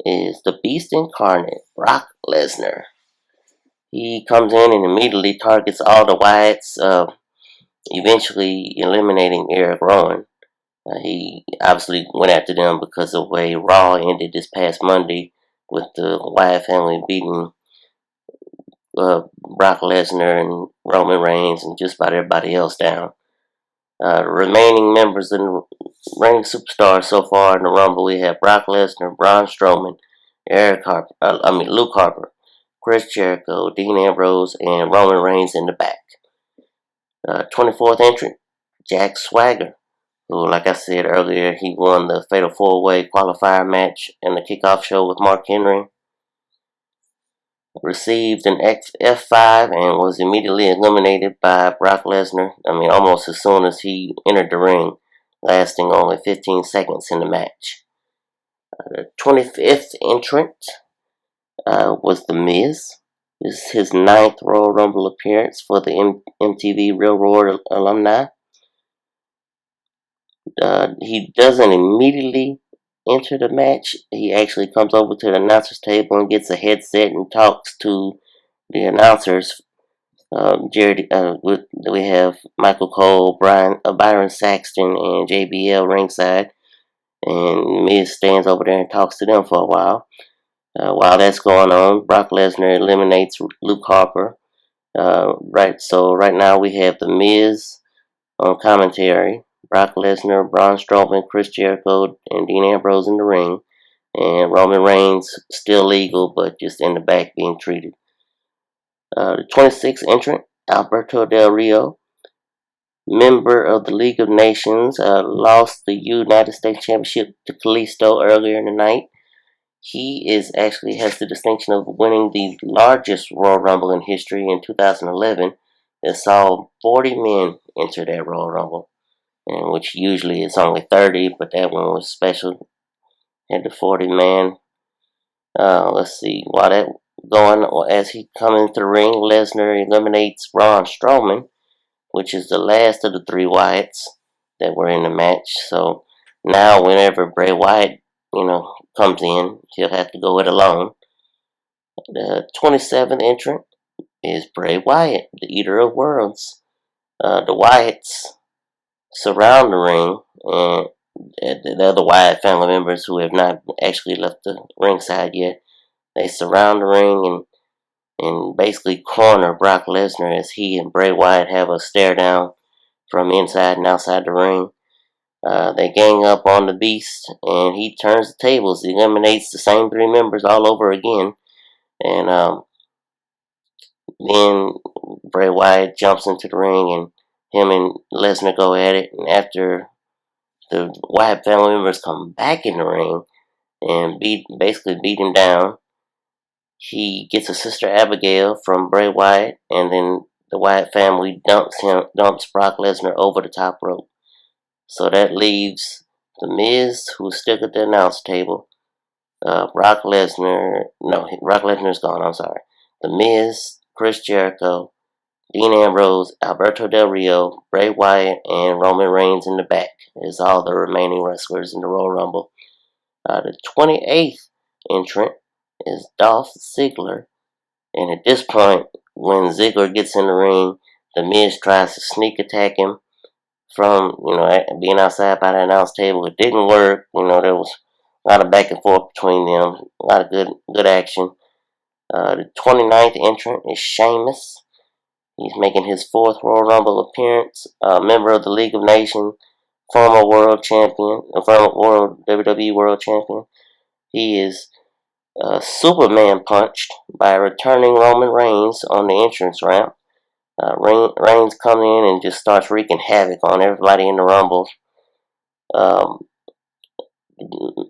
is the Beast Incarnate, Brock Lesnar. He comes in and immediately targets all the Wyatts, eventually eliminating Eric Rowan. He obviously went after them because of the way Raw ended this past Monday, with the Wyatt family beating Brock Lesnar and Roman Reigns and just about everybody else down. The remaining members and reigning superstars so far in the Rumble, we have Brock Lesnar, Braun Strowman, Luke Harper, Chris Jericho, Dean Ambrose, and Roman Reigns in the back. 24th entrant, Jack Swagger, who, like I said earlier, he won the Fatal 4-Way Qualifier match in the Kickoff show with Mark Henry. Received an F5 and was immediately eliminated by Brock Lesnar, almost as soon as he entered the ring, lasting only 15 seconds in the match. The 25th entrant was The Miz. This is his 9th Royal Rumble appearance for the MTV Real World alumni. He doesn't immediately enter the match. He actually comes over to the announcer's table and gets a headset and talks to the announcers. We have Michael Cole, Byron Saxton, and JBL ringside, and Miz stands over there and talks to them for a while. While that's going on, Brock Lesnar eliminates Luke Harper. Right now we have The Miz on commentary, Brock Lesnar, Braun Strowman, Chris Jericho, and Dean Ambrose in the ring, and Roman Reigns still legal, but just in the back being treated. The 26th entrant, Alberto Del Rio, member of the League of Nations, lost the United States Championship to Kalisto earlier in the night. He has the distinction of winning the largest Royal Rumble in history in 2011 that saw 40 men enter that Royal Rumble, and which usually it's only 30, but that one was special. Had the 40 man. Let's see, while that going, as he comes into the ring, Lesnar eliminates Braun Strowman, which is the last of the 3 Wyatts that were in the match. So now whenever Bray Wyatt, comes in, he'll have to go it alone. The 27th entrant is Bray Wyatt, the Eater of Worlds. The Wyatts surround the ring, and the other Wyatt family members who have not actually left the ringside yet, they surround the ring and basically corner Brock Lesnar as he and Bray Wyatt have a stare down from inside and outside the ring. They gang up on the Beast, and he turns the tables. He eliminates the same 3 members all over again. And then Bray Wyatt jumps into the ring, and him and Lesnar go at it. And after the Wyatt family members come back in the ring and basically beat him down, he gets a Sister Abigail from Bray Wyatt, and then the Wyatt family dumps Brock Lesnar over the top rope. So that leaves The Miz, who's still at the announce table. Brock Lesnar's gone, I'm sorry. The Miz, Chris Jericho, Dean Ambrose, Alberto Del Rio, Bray Wyatt, and Roman Reigns in the back is all the remaining wrestlers in the Royal Rumble. The 28th entrant is Dolph Ziggler. And at this point, when Ziggler gets in the ring, The Miz tries to sneak attack him from, being outside by the announce table. It didn't work. There was a lot of back and forth between them. A lot of good action. The 29th entrant is Sheamus. He's making his 4th Royal Rumble appearance. Member of the League of Nations, former world champion, former WWE world champion. He is Superman punched by returning Roman Reigns on the entrance ramp. Reigns comes in and just starts wreaking havoc on everybody in the Rumble.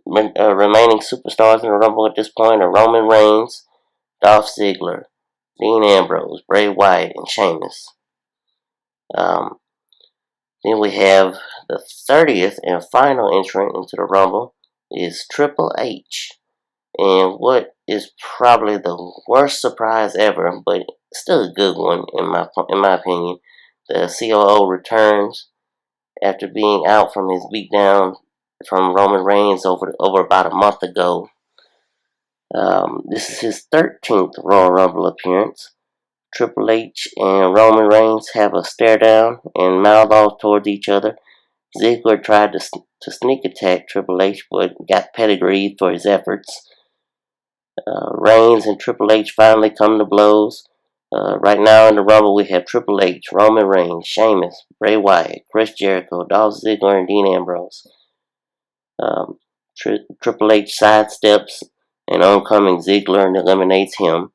Remaining superstars in the Rumble at this point are Roman Reigns, Dolph Ziggler, Dean Ambrose, Bray Wyatt, and Sheamus. Then we have the 30th and final entrant into the Rumble is Triple H. And what is probably the worst surprise ever, but still a good one in my opinion, the COO returns after being out from his beatdown from Roman Reigns over about a month ago. This is his 13th Royal Rumble appearance. Triple H and Roman Reigns have a stare down and mouth off towards each other. Ziggler tried to sneak attack Triple H, but got pedigreed for his efforts. Reigns and Triple H finally come to blows. Right now in the Rumble we have Triple H, Roman Reigns, Sheamus, Bray Wyatt, Chris Jericho, Dolph Ziggler, and Dean Ambrose. Triple H sidesteps an oncoming Ziggler and eliminates him.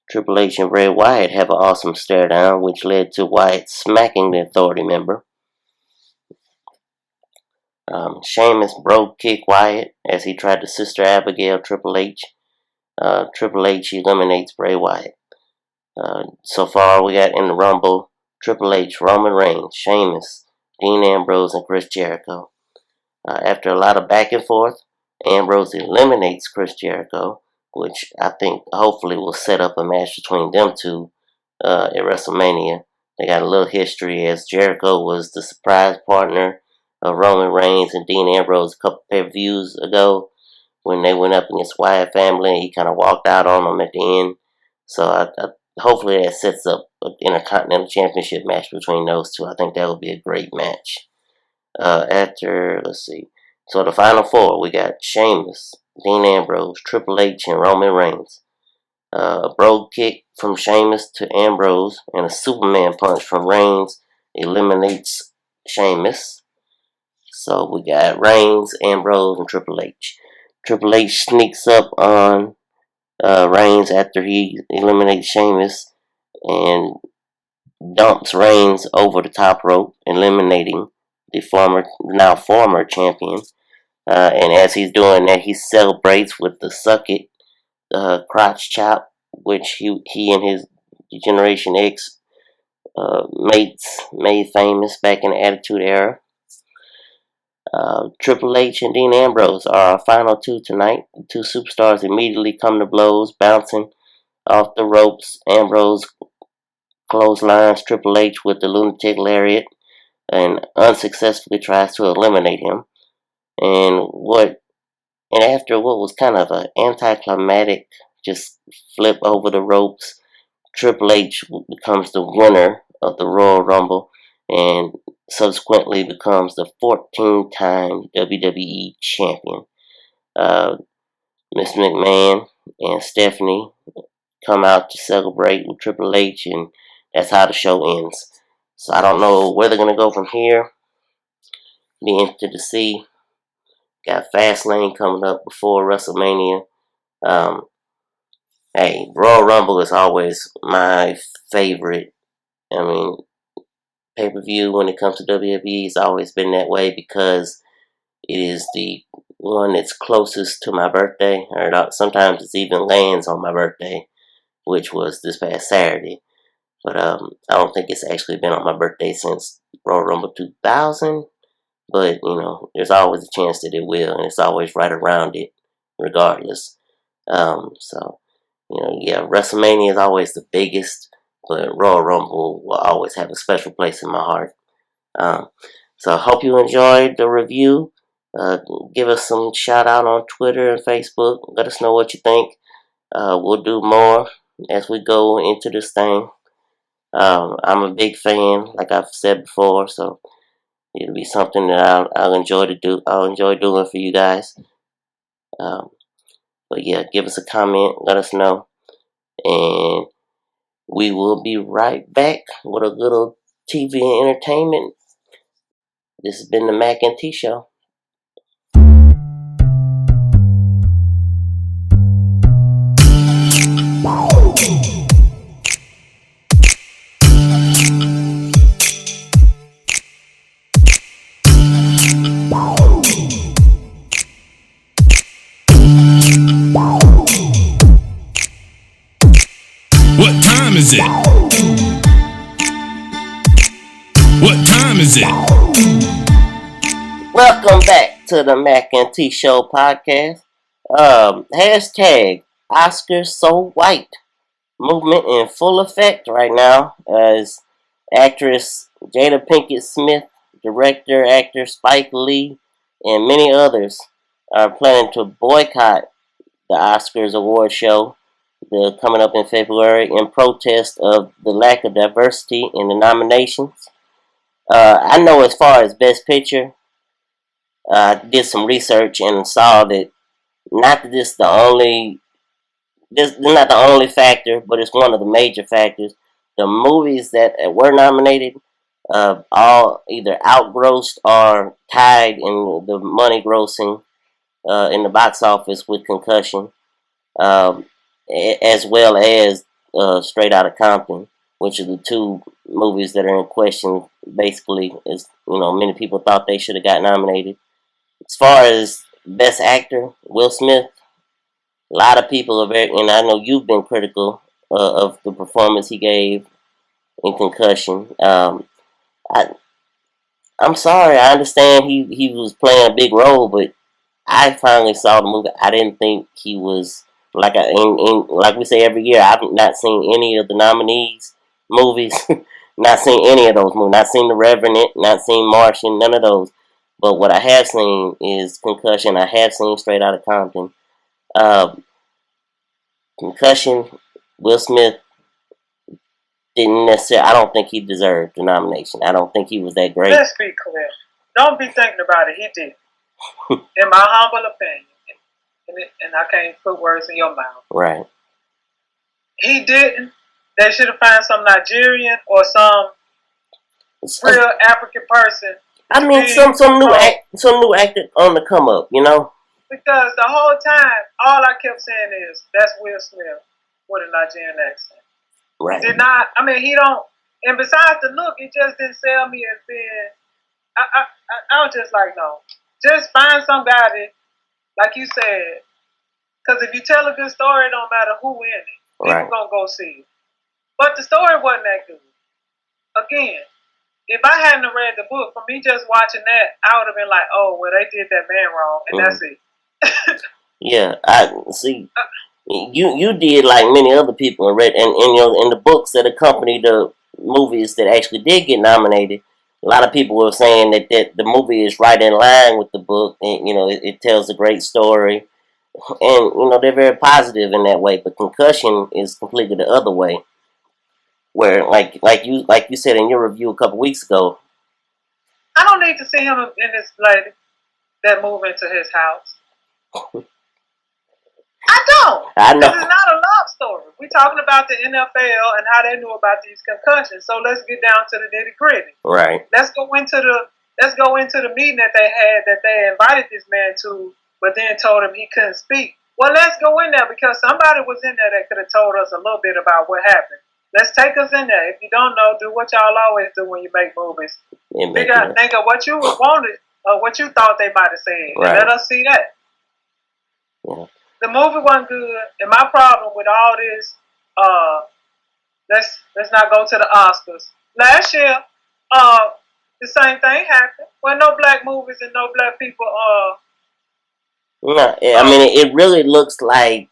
Triple H and Bray Wyatt have an awesome stare down, which led to Wyatt smacking the Authority member. Sheamus broke kick Wyatt as he tried to Sister Abigail Triple H. Triple H eliminates Bray Wyatt. So far we got in the Rumble Triple H, Roman Reigns, Sheamus, Dean Ambrose, and Chris Jericho. After a lot of back and forth, Ambrose eliminates Chris Jericho, which I think hopefully will set up a match between them two at WrestleMania. They got a little history, as Jericho was the surprise partner of Roman Reigns and Dean Ambrose a couple pay-per-views ago when they went up against Wyatt family, and he kind of walked out on them at the end. So hopefully that sets up an Intercontinental Championship match between those two. I think that would be a great match. Let's see. So the final four, we got Sheamus, Dean Ambrose, Triple H, and Roman Reigns. A brogue kick from Sheamus to Ambrose and a Superman punch from Reigns eliminates Sheamus. So we got Reigns, Ambrose, and Triple H. Triple H sneaks up on Reigns after he eliminates Sheamus and dumps Reigns over the top rope, eliminating the now former champion. And as he's doing that, he celebrates with the suck it crotch chop, which he and his Generation X mates made famous back in the Attitude Era. Triple H and Dean Ambrose are our final two tonight. The two superstars immediately come to blows, bouncing off the ropes. Ambrose clotheslines Triple H with the lunatic lariat and unsuccessfully tries to eliminate him. And after what was kind of an anticlimactic just flip over the ropes, Triple H becomes the winner of the Royal Rumble and subsequently becomes the 14-time WWE champion. Miss McMahon and Stephanie come out to celebrate with Triple H, and that's how the show ends. So I don't know where they're going to go from here. Be interested to see. Got Fastlane coming up before WrestleMania. Hey, Royal Rumble is always my favorite. I mean, pay-per-view when it comes to WWE has always been that way because it is the one that's closest to my birthday, or sometimes it even lands on my birthday, which was this past Saturday. But I don't think it's actually been on my birthday since Royal Rumble 2000. But, there's always a chance that it will, and it's always right around it, regardless. So, WrestleMania is always the biggest, but Royal Rumble will always have a special place in my heart. So I hope you enjoyed the review. Give us some shout out on Twitter and Facebook. Let us know what you think. We'll do more as we go into this thing. I'm a big fan, like I've said before, so it'll be something that I'll enjoy to do. I'll enjoy doing for you guys. But yeah, give us a comment. Let us know. And we will be right back with a little TV and entertainment. This has been the Mac and T Show. What time is it? What time is it? Welcome back to the Mac and T Show podcast. Hashtag Oscars So White movement in full effect right now as actress Jada Pinkett-Smith, director, actor Spike Lee, and many others are planning to boycott the Oscars award show coming up in February in protest of the lack of diversity in the nominations. I know as far as Best Picture, I did some research and saw that not that this is not the only factor, but it's one of the major factors. The movies that were nominated all either outgrossed or tied in the money grossing in the box office with Concussion, as well as Straight Outta Compton, which are the two movies that are in question. Basically, as many people thought they should have got nominated. As far as Best Actor, Will Smith, a lot of people are very, and I know you've been critical of the performance he gave in Concussion. I'm sorry, I understand he was playing a big role, but I finally saw the movie. I didn't think he was like like we say every year. I've not seen any of the nominees movies. Not seen any of those movies. Not seen The Revenant. Not seen Martian. None of those. But what I have seen is Concussion. I have seen Straight Outta Compton. Concussion. Will Smith didn't necessarily. I don't think he deserved the nomination. I don't think he was that great. Let's be clear. Don't be thinking about it. He did. In my humble opinion, and I can't put words in your mouth. Right. He didn't. They should have found some Nigerian or some real African person. I mean, some new actor on the come up, you know. Because the whole time, all I kept saying is that's Will Smith with a Nigerian accent. Right. He did not. I mean, he don't. And besides the look, it just didn't sell me as being. I was just like, no. Just find somebody, like you said, because if you tell a good story, it don't matter who in it. People gonna go see it. But the story wasn't that good. Again, if I hadn't read the book, for me just watching that, I would have been like, oh, well, they did that man wrong, and that's it. Yeah, I see. You did like many other people and read, and in the books that accompany the movies that actually did get nominated. A lot of people were saying that the movie is right in line with the book, and it tells a great story, and they're very positive in that way. But Concussion is completely the other way, where like you said in your review a couple weeks ago. I don't need to see him in this lady that move into his house. I don't. I know. This is not a love story. We're talking about the NFL and how they knew about these concussions. So let's get down to the nitty gritty. Right. Let's go into the meeting that they had that they invited this man to, but then told him he couldn't speak. Well, let's go in there because somebody was in there that could have told us a little bit about what happened. Let's take us in there. If you don't know, do what y'all always do when you make movies. Think of what you wanted or what you thought they might have said. Right. And let us see that. Yeah. The movie wasn't good, and my problem with all this, let's not go to the Oscars. Last year, the same thing happened. Well, no black movies and no black people. No, I mean, it really looks like,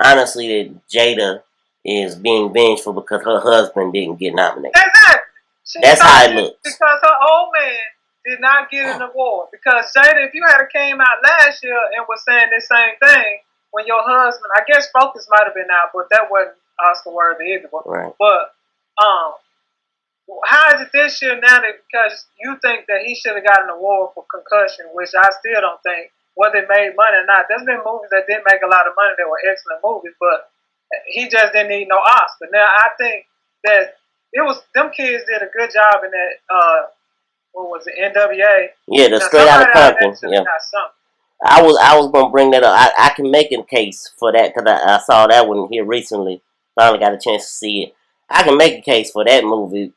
honestly, that Jada is being vengeful because her husband didn't get nominated. Exactly. That's how it looks. Because her old man did not get an award. Because Jada, if you had came out last year and was saying the same thing, when your husband, I guess Focus might have been out, but that wasn't Oscar worthy either. Right. But how is it this year now that because you think that he should have got an award for Concussion, which I still don't think, whether it made money or not. There's been movies that didn't make a lot of money that were excellent movies, but he just didn't need no Oscar. Now I think that them kids did a good job in that. What was it, NWA? Yeah, the Straight Outta Compton. Yeah. I was gonna bring that up. I can make a case for that because I saw that one here recently. Finally got a chance to see it. I can make a case for that movie.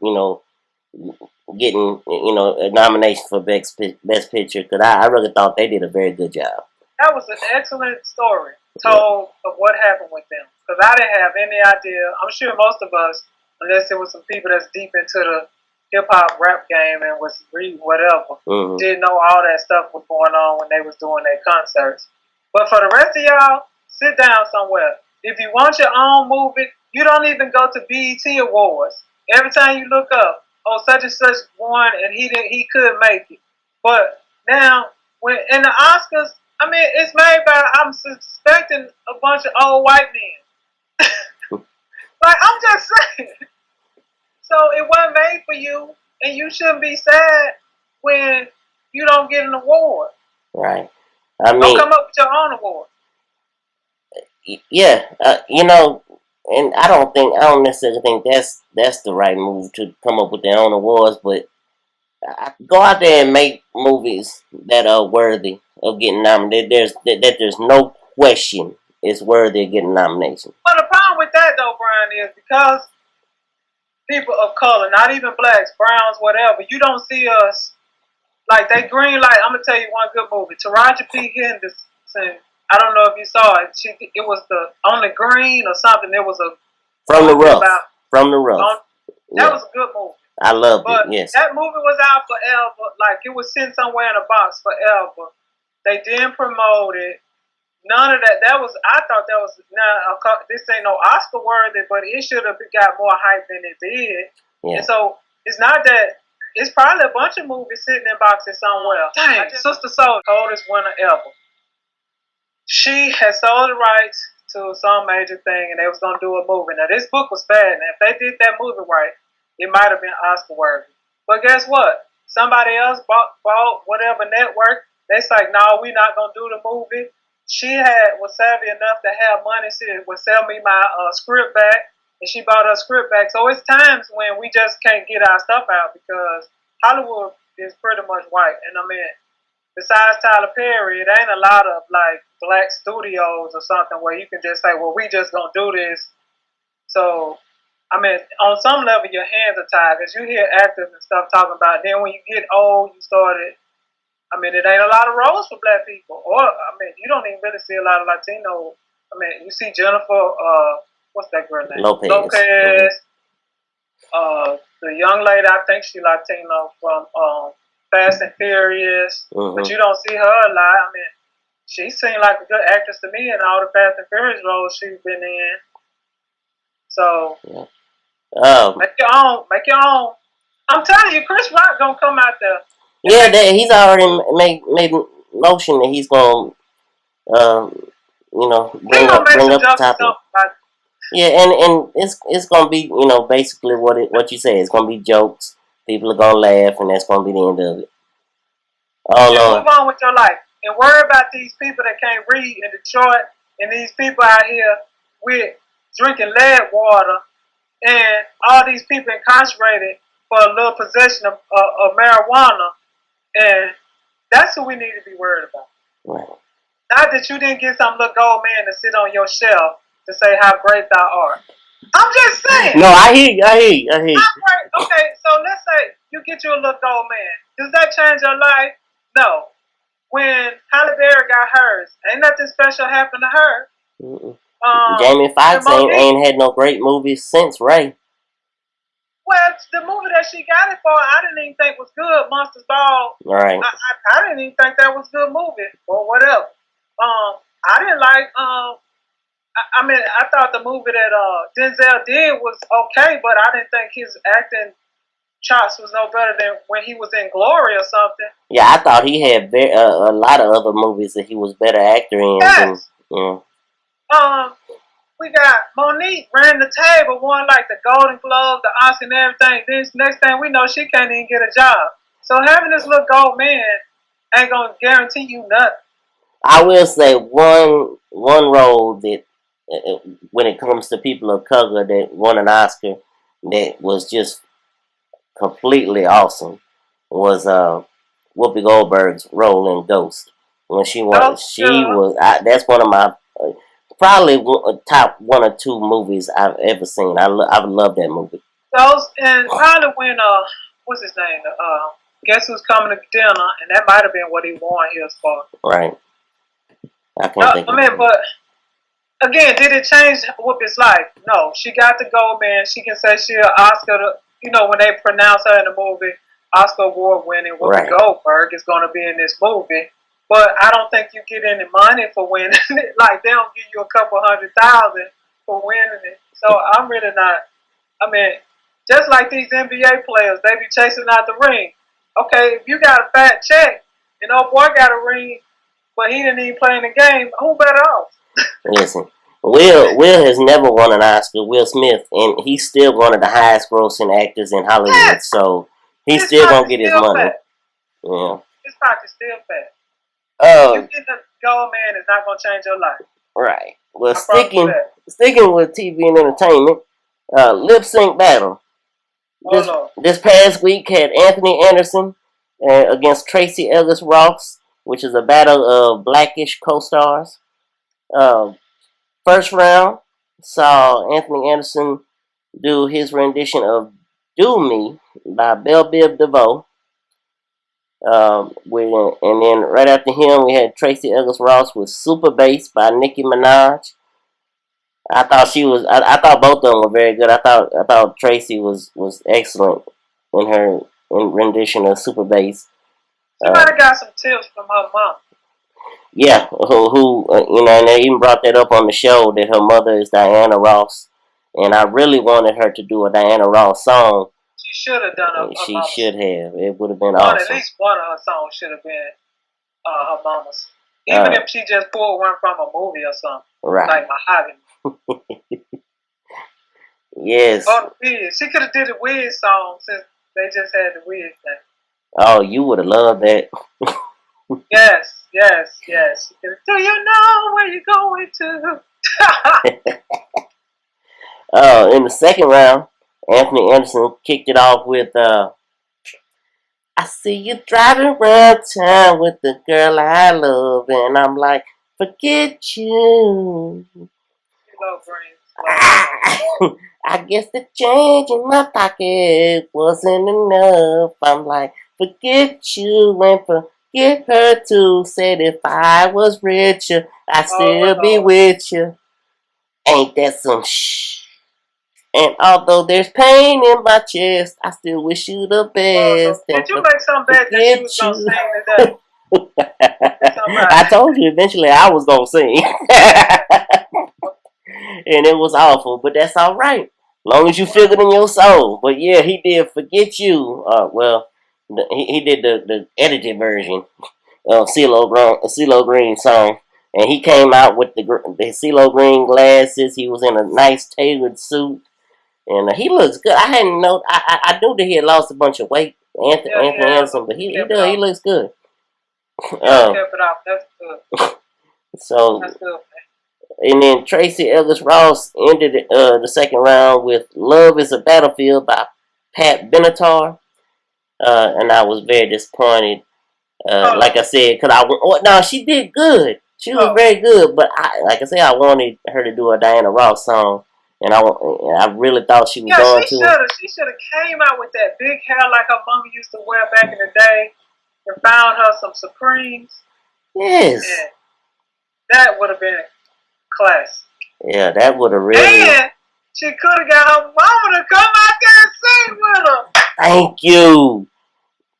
Getting a nomination for best picture because I really thought they did a very good job. That was an excellent story told of what happened with them because I didn't have any idea. I'm sure most of us, unless it was some people that's deep into the hip-hop rap game and was reading whatever, didn't know all that stuff was going on when they was doing their concerts. But for the rest of y'all, sit down somewhere. If you want your own movie, you don't even go to BET Awards. Every time you look up, oh, such and such won and he couldn't make it. But now, when in the Oscars, I mean, it's made by, I'm suspecting a bunch of old white men. Like, I'm just saying. So it wasn't made for you, and you shouldn't be sad when you don't get an award. Right. I mean, don't come up with your own award. Yeah, and I don't necessarily think that's the right move to come up with their own awards, but go out there and make movies that are worthy of getting nominated. There's no question it's worthy of getting nomination. But the problem with that, though, Brian, is because people of color, not even blacks, browns, whatever, you don't see us like they green light. I'm gonna tell you one good movie, Taraji P. Henderson. I don't know if you saw it. It was on the green or something. There was a From the Rough. That was a good movie. I loved it. Yes, that movie was out forever. Like it was sitting somewhere in a box forever. They didn't promote it. None of that. I thought that was this ain't no Oscar worthy, but it should have got more hype than it did. Yeah. And so it's not that. It's probably a bunch of movies sitting in boxes somewhere. Dang, Sister Soul, oldest winner ever. She had sold the rights to some major thing, and they was gonna do a movie. Now this book was bad. Now if they did that movie right, it might have been Oscar worthy. But guess what? Somebody else bought whatever network. They say, no, we're not gonna do the movie. She was savvy enough to have money. She would sell me my script back. And she bought her script back. So it's times when we just can't get our stuff out because Hollywood is pretty much white. And I mean, besides Tyler Perry, it ain't a lot of like black studios or something where you can just say, well, we just gonna do this. So, I mean, on some level, your hands are tied because you hear actors and stuff talking about it. Then when you get old, it ain't a lot of roles for black people. Or, I mean, you don't even really see a lot of Latino. I mean, you see Jennifer, what's that girl name? Lopez. Mm-hmm. The young lady, I think she's Latino from Fast and Furious. Mm-hmm. But you don't see her a lot. I mean, she seemed like a good actress to me in all the Fast and Furious roles she's been in. So, make your own. I'm telling you, Chris Rock gonna come out there. Yeah, he's already made motion that he's gonna, bring up the topic. Yeah, and it's gonna be, basically what you say. It's gonna be jokes. People are gonna laugh, and that's gonna be the end of it. Oh Lord. Move on with your life and worry about these people that can't read in Detroit, and these people out here with drinking lead water, and all these people incarcerated for a little possession of marijuana, and that's who we need to be worried about. Right. Not that you didn't get some little gold man to sit on your shelf to say how great thou art. I'm just saying. No, I hear you. Okay, so let's say you get you a little gold man. Does that change your life? No. When Halle Berry got hers, ain't nothing special happened to her. Mm-mm. Jamie Foxx ain't had no great movies since Ray. Well, the movie that she got it for, I didn't even think was good, Monsters Ball. Right. I didn't even think that was a good movie, or whatever. I didn't like, I thought the movie that Denzel did was okay, but I didn't think his acting chops was no better than when he was in Glory or something. Yeah, I thought he had a lot of other movies that he was better actor in. Yes. Than, we got Monique ran the table, won like the Golden Globe, the Oscar, and everything. Then next thing we know, she can't even get a job. So having this little gold man ain't gonna guarantee you nothing. I will say one role that when it comes to people of color that won an Oscar that was just completely awesome was Whoopi Goldberg's role in Ghost. When she won, that's one of my probably top one or two movies I've ever seen. I love that movie. Those, and probably when what's his name? Guess Who's Coming to Dinner, and that might have been what he won his for. Right. I can't think. But again, did it change Whoopi's life? No. She got the gold man. She can say she's an Oscar. When they pronounce her in the movie, Oscar award winning Whoopi Goldberg is going to be in this movie. But I don't think you get any money for winning it. Like, they don't give you a couple $100,000 for winning it. So I'm really not. I mean, just like these NBA players, they be chasing out the ring. Okay, if you got a fat check and old boy got a ring, but he didn't even play in the game, who better off? Listen, Will has never won an Oscar, Will Smith, and he's still one of the highest grossing actors in Hollywood, yes. So he's still going to get his money. Fat. Yeah. His pocket's still fat. You getting a gold man is not going to change your life. Right. Well, sticking with TV and entertainment, lip sync battle. This past week had Anthony Anderson against Tracy Ellis Ross, which is a battle of Blackish co-stars. First round saw Anthony Anderson do his rendition of "Do Me" by Belle Biv DeVoe. And then right after him, we had Tracy Ellis Ross with "Super Bass" by Nicki Minaj. I thought both of them were very good. I thought Tracy was excellent in her rendition of "Super Bass." She might have got some tips from her mom. Yeah, who and they even brought that up on the show that her mother is Diana Ross, and I really wanted her to do a Diana Ross song. She should have done a She should have. It would have been awesome. awesome. At least one of her songs should have been her mama's. Even if she just pulled one from a movie or something. Right. Like Mahogany. Yes. Oh, she could have did a Wiz song since they just had the Wiz thing. Oh, you would have loved that. Yes. Do you know where you're going to? In the second round, Anthony Anderson kicked it off with I see you driving around town with the girl I love, and I'm like, forget you. I guess the change in my pocket wasn't enough. I'm like, forget you and forget her too. Said if I was richer, I'd still be with you. Ain't that some shh? And although there's pain in my chest, I still wish you the best. Did you make something bad that you was going to sing today? I told you eventually I was going to sing. And it was awful, but that's all right. Long as you feel it in your soul. But yeah, he did Forget You. He did the edited version of CeeLo Green song. And he came out with the CeeLo Green glasses. He was in a nice tailored suit. And he looks good. I hadn't know. I knew that he had lost a bunch of weight, Anthony Anderson, but he looks good. That's good. So, that's good. And then Tracy Ellis Ross ended the second round with "Love Is a Battlefield" by Pat Benatar, and I was very disappointed. Like I said, she did good. She was very good, but I wanted her to do a Diana Ross song. And I really thought she was going to. She should have came out with that big hair like her mama used to wear back in the day, and found her some Supremes. Yes. And that would have been class. Yeah, that would have really. And she could have got her mama to come out there and sing with her. Thank you.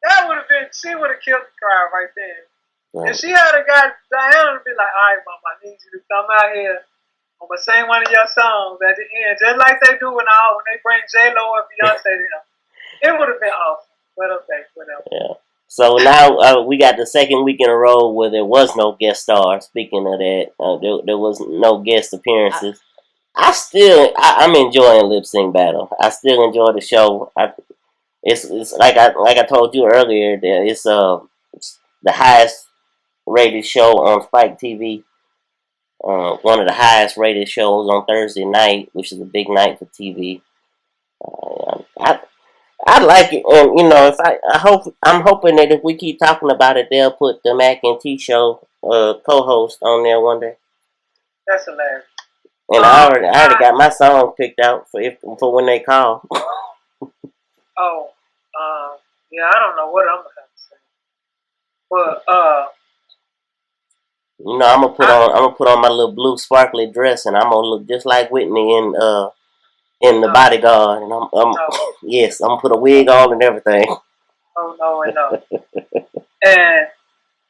That would have been. She would have killed the crowd right there. Right. If she had got Diana to be like, "All right, mama, I need you to come out here. I'm gonna sing one of your songs at the end, just like they do when they bring J-Lo and Beyonce there." It would have been awesome. But okay, whatever. Yeah. So now we got the second week in a row where there was no guest star. Speaking of that, there was no guest appearances. I'm enjoying Lip Sync Battle. I still enjoy the show. It's like I told you earlier. It's the highest rated show on Spike TV. One of the highest rated shows on Thursday night, which is a big night for TV. I like it, and I'm hoping that if we keep talking about it, they'll put the Mac and T Show co-host on there one day. That's hilarious. And I already got my song picked out for when they call. Yeah, I don't know what I'm gonna have to say, but I'm gonna put on my little blue sparkly dress, and I'm gonna look just like Whitney in The Bodyguard, and I'm gonna put a wig on and everything. Oh no. And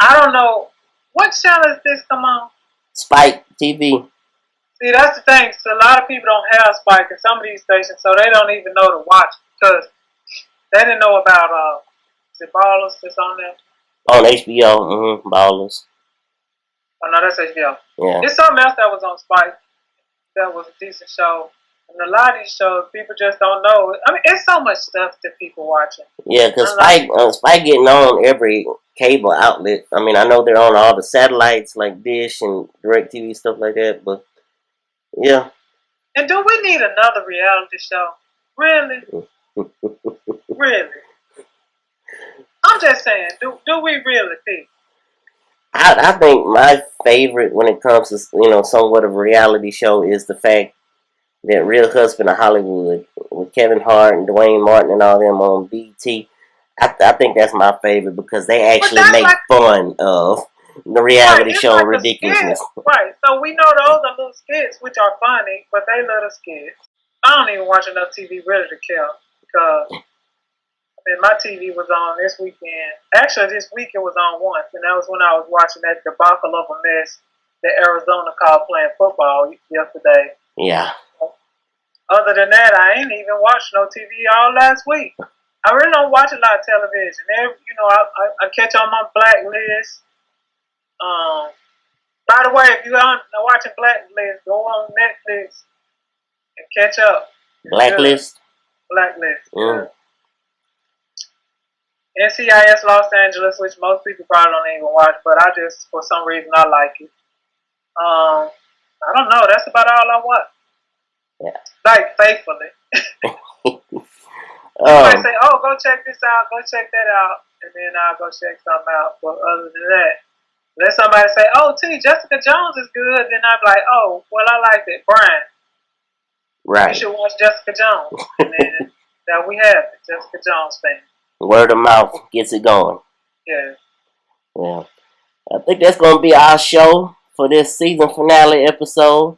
I don't know what channel is this come on? Spike TV. See, that's the thing. So a lot of people don't have Spike in some of these stations, so they don't even know to watch because they didn't know about is it Ballers that's on there? On HBO, Ballers. Oh no, that's HBO. Yeah. There's something else that was on Spike that was a decent show. And a lot of these shows, people just don't know. I mean, it's so much stuff that people watching. Yeah, because Spike getting on every cable outlet. I mean, I know they're on all the satellites like Dish and DirecTV, stuff like that, but yeah. And do we need another reality show? Really? Really? I'm just saying, do we really think? I think my favorite when it comes to, somewhat of a reality show is the fact that Real Husband of Hollywood with Kevin Hart and Dwayne Martin and all them on BT. I think that's my favorite because they actually make fun of the reality show ridiculousness. Right. So we know those are little skits which are funny, but they little skits. I don't even watch enough TV really to care because And my TV was on this weekend. Actually, this week it was on once, and that was when I was watching that debacle of a mess that Arizona called playing football yesterday. Yeah. Other than that, I ain't even watched no TV all last week. I really don't watch a lot of television. I catch on my Blacklist. By the way, if you're watching Blacklist, go on Netflix and catch up. Blacklist? Blacklist. Mm. NCIS Los Angeles, which most people probably don't even watch, but I just, for some reason, I like it. I don't know. That's about all I watch. Yeah. Like, faithfully. Somebody say, oh, go check this out, go check that out, and then I'll go check something out. But other than that, let somebody say, oh, Jessica Jones is good, then I'm like, oh, well, I like it. Brian. Right. You should watch Jessica Jones. And then that we have it, Jessica Jones thing. Word of mouth gets it going. Yeah. Yeah. I think that's going to be our show for this season finale episode.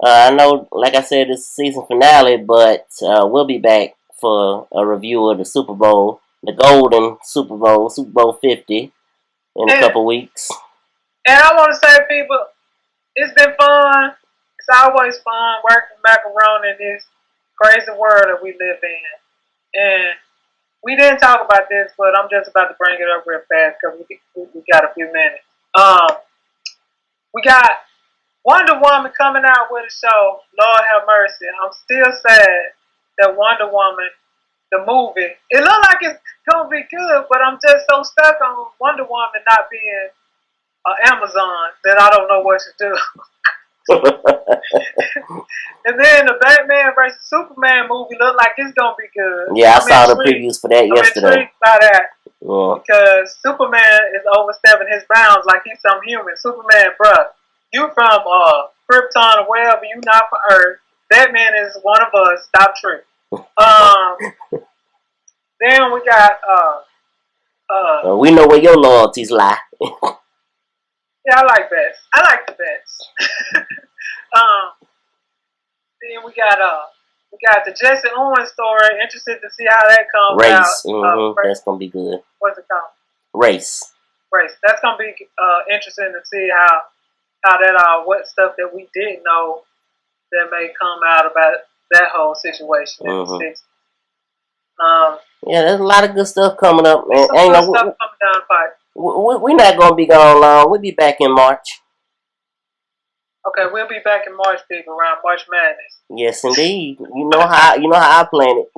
I know, like I said, it's season finale, but we'll be back for a review of the Super Bowl, the Golden Super Bowl, Super Bowl 50, in a couple weeks. And I want to say, people, it's been fun. It's always fun working back around in this crazy world that we live in. And we didn't talk about this, but I'm just about to bring it up real fast because we got a few minutes. We got Wonder Woman coming out with a show. Lord have mercy. I'm still sad that Wonder Woman, the movie, it looked like it's going to be good, but I'm just so stuck on Wonder Woman not being Amazon that I don't know what to do. And then the Batman vs. Superman movie looked like it's gonna be good. Yeah, I saw the previews for that yesterday. I'm intrigued by that because Superman is overstepping his bounds like he's some human. Superman, bruh, you from Krypton or wherever, you not from Earth. Batman is one of us. Stop tripping. Then we got we know where your loyalties lie. Yeah, I like bets. I like the bets. Then we got the Jesse Owens story. Interested to see how that comes out. Race. That's gonna be good. What's it called? Race. That's gonna be interesting to see how that what stuff that we didn't know that may come out about that whole situation. Yeah, there's a lot of good stuff coming up, man. Some good stuff coming down the pipe. We're not gonna be gone long. We'll be back in March. Okay, we'll be back in March, people, around March Madness. Yes, indeed. You know how I plan it.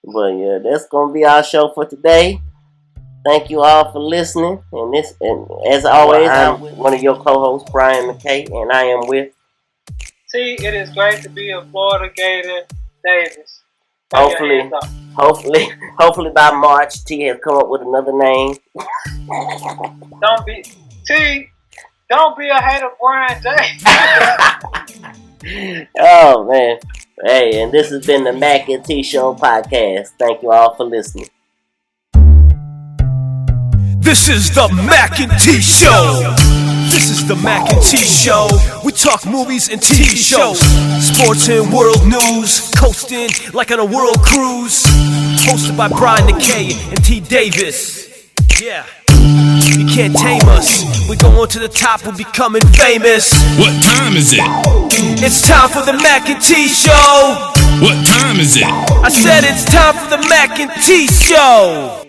But yeah, that's gonna be our show for today. Thank you all for listening. And as always, I'm one of your co-hosts, Brian Mackay, and I am with T. It is great to be a Florida Gator, Davis. Hopefully by March, T has come up with another name. Don't be a hater, Brian J. Oh man. Hey, and this has been the Mackay T Show podcast. Thank you all for listening. This is the Mackay T Show. This is the Mackay T Show. We talk movies and TV shows, sports and world news, coasting like on a world cruise. Hosted by Brian Mackay and T Davis. Yeah. You can't tame us. We're going to the top, we're becoming famous. What time is it? It's time for the Mackay T Show. What time is it? I said it's time for the Mackay T Show.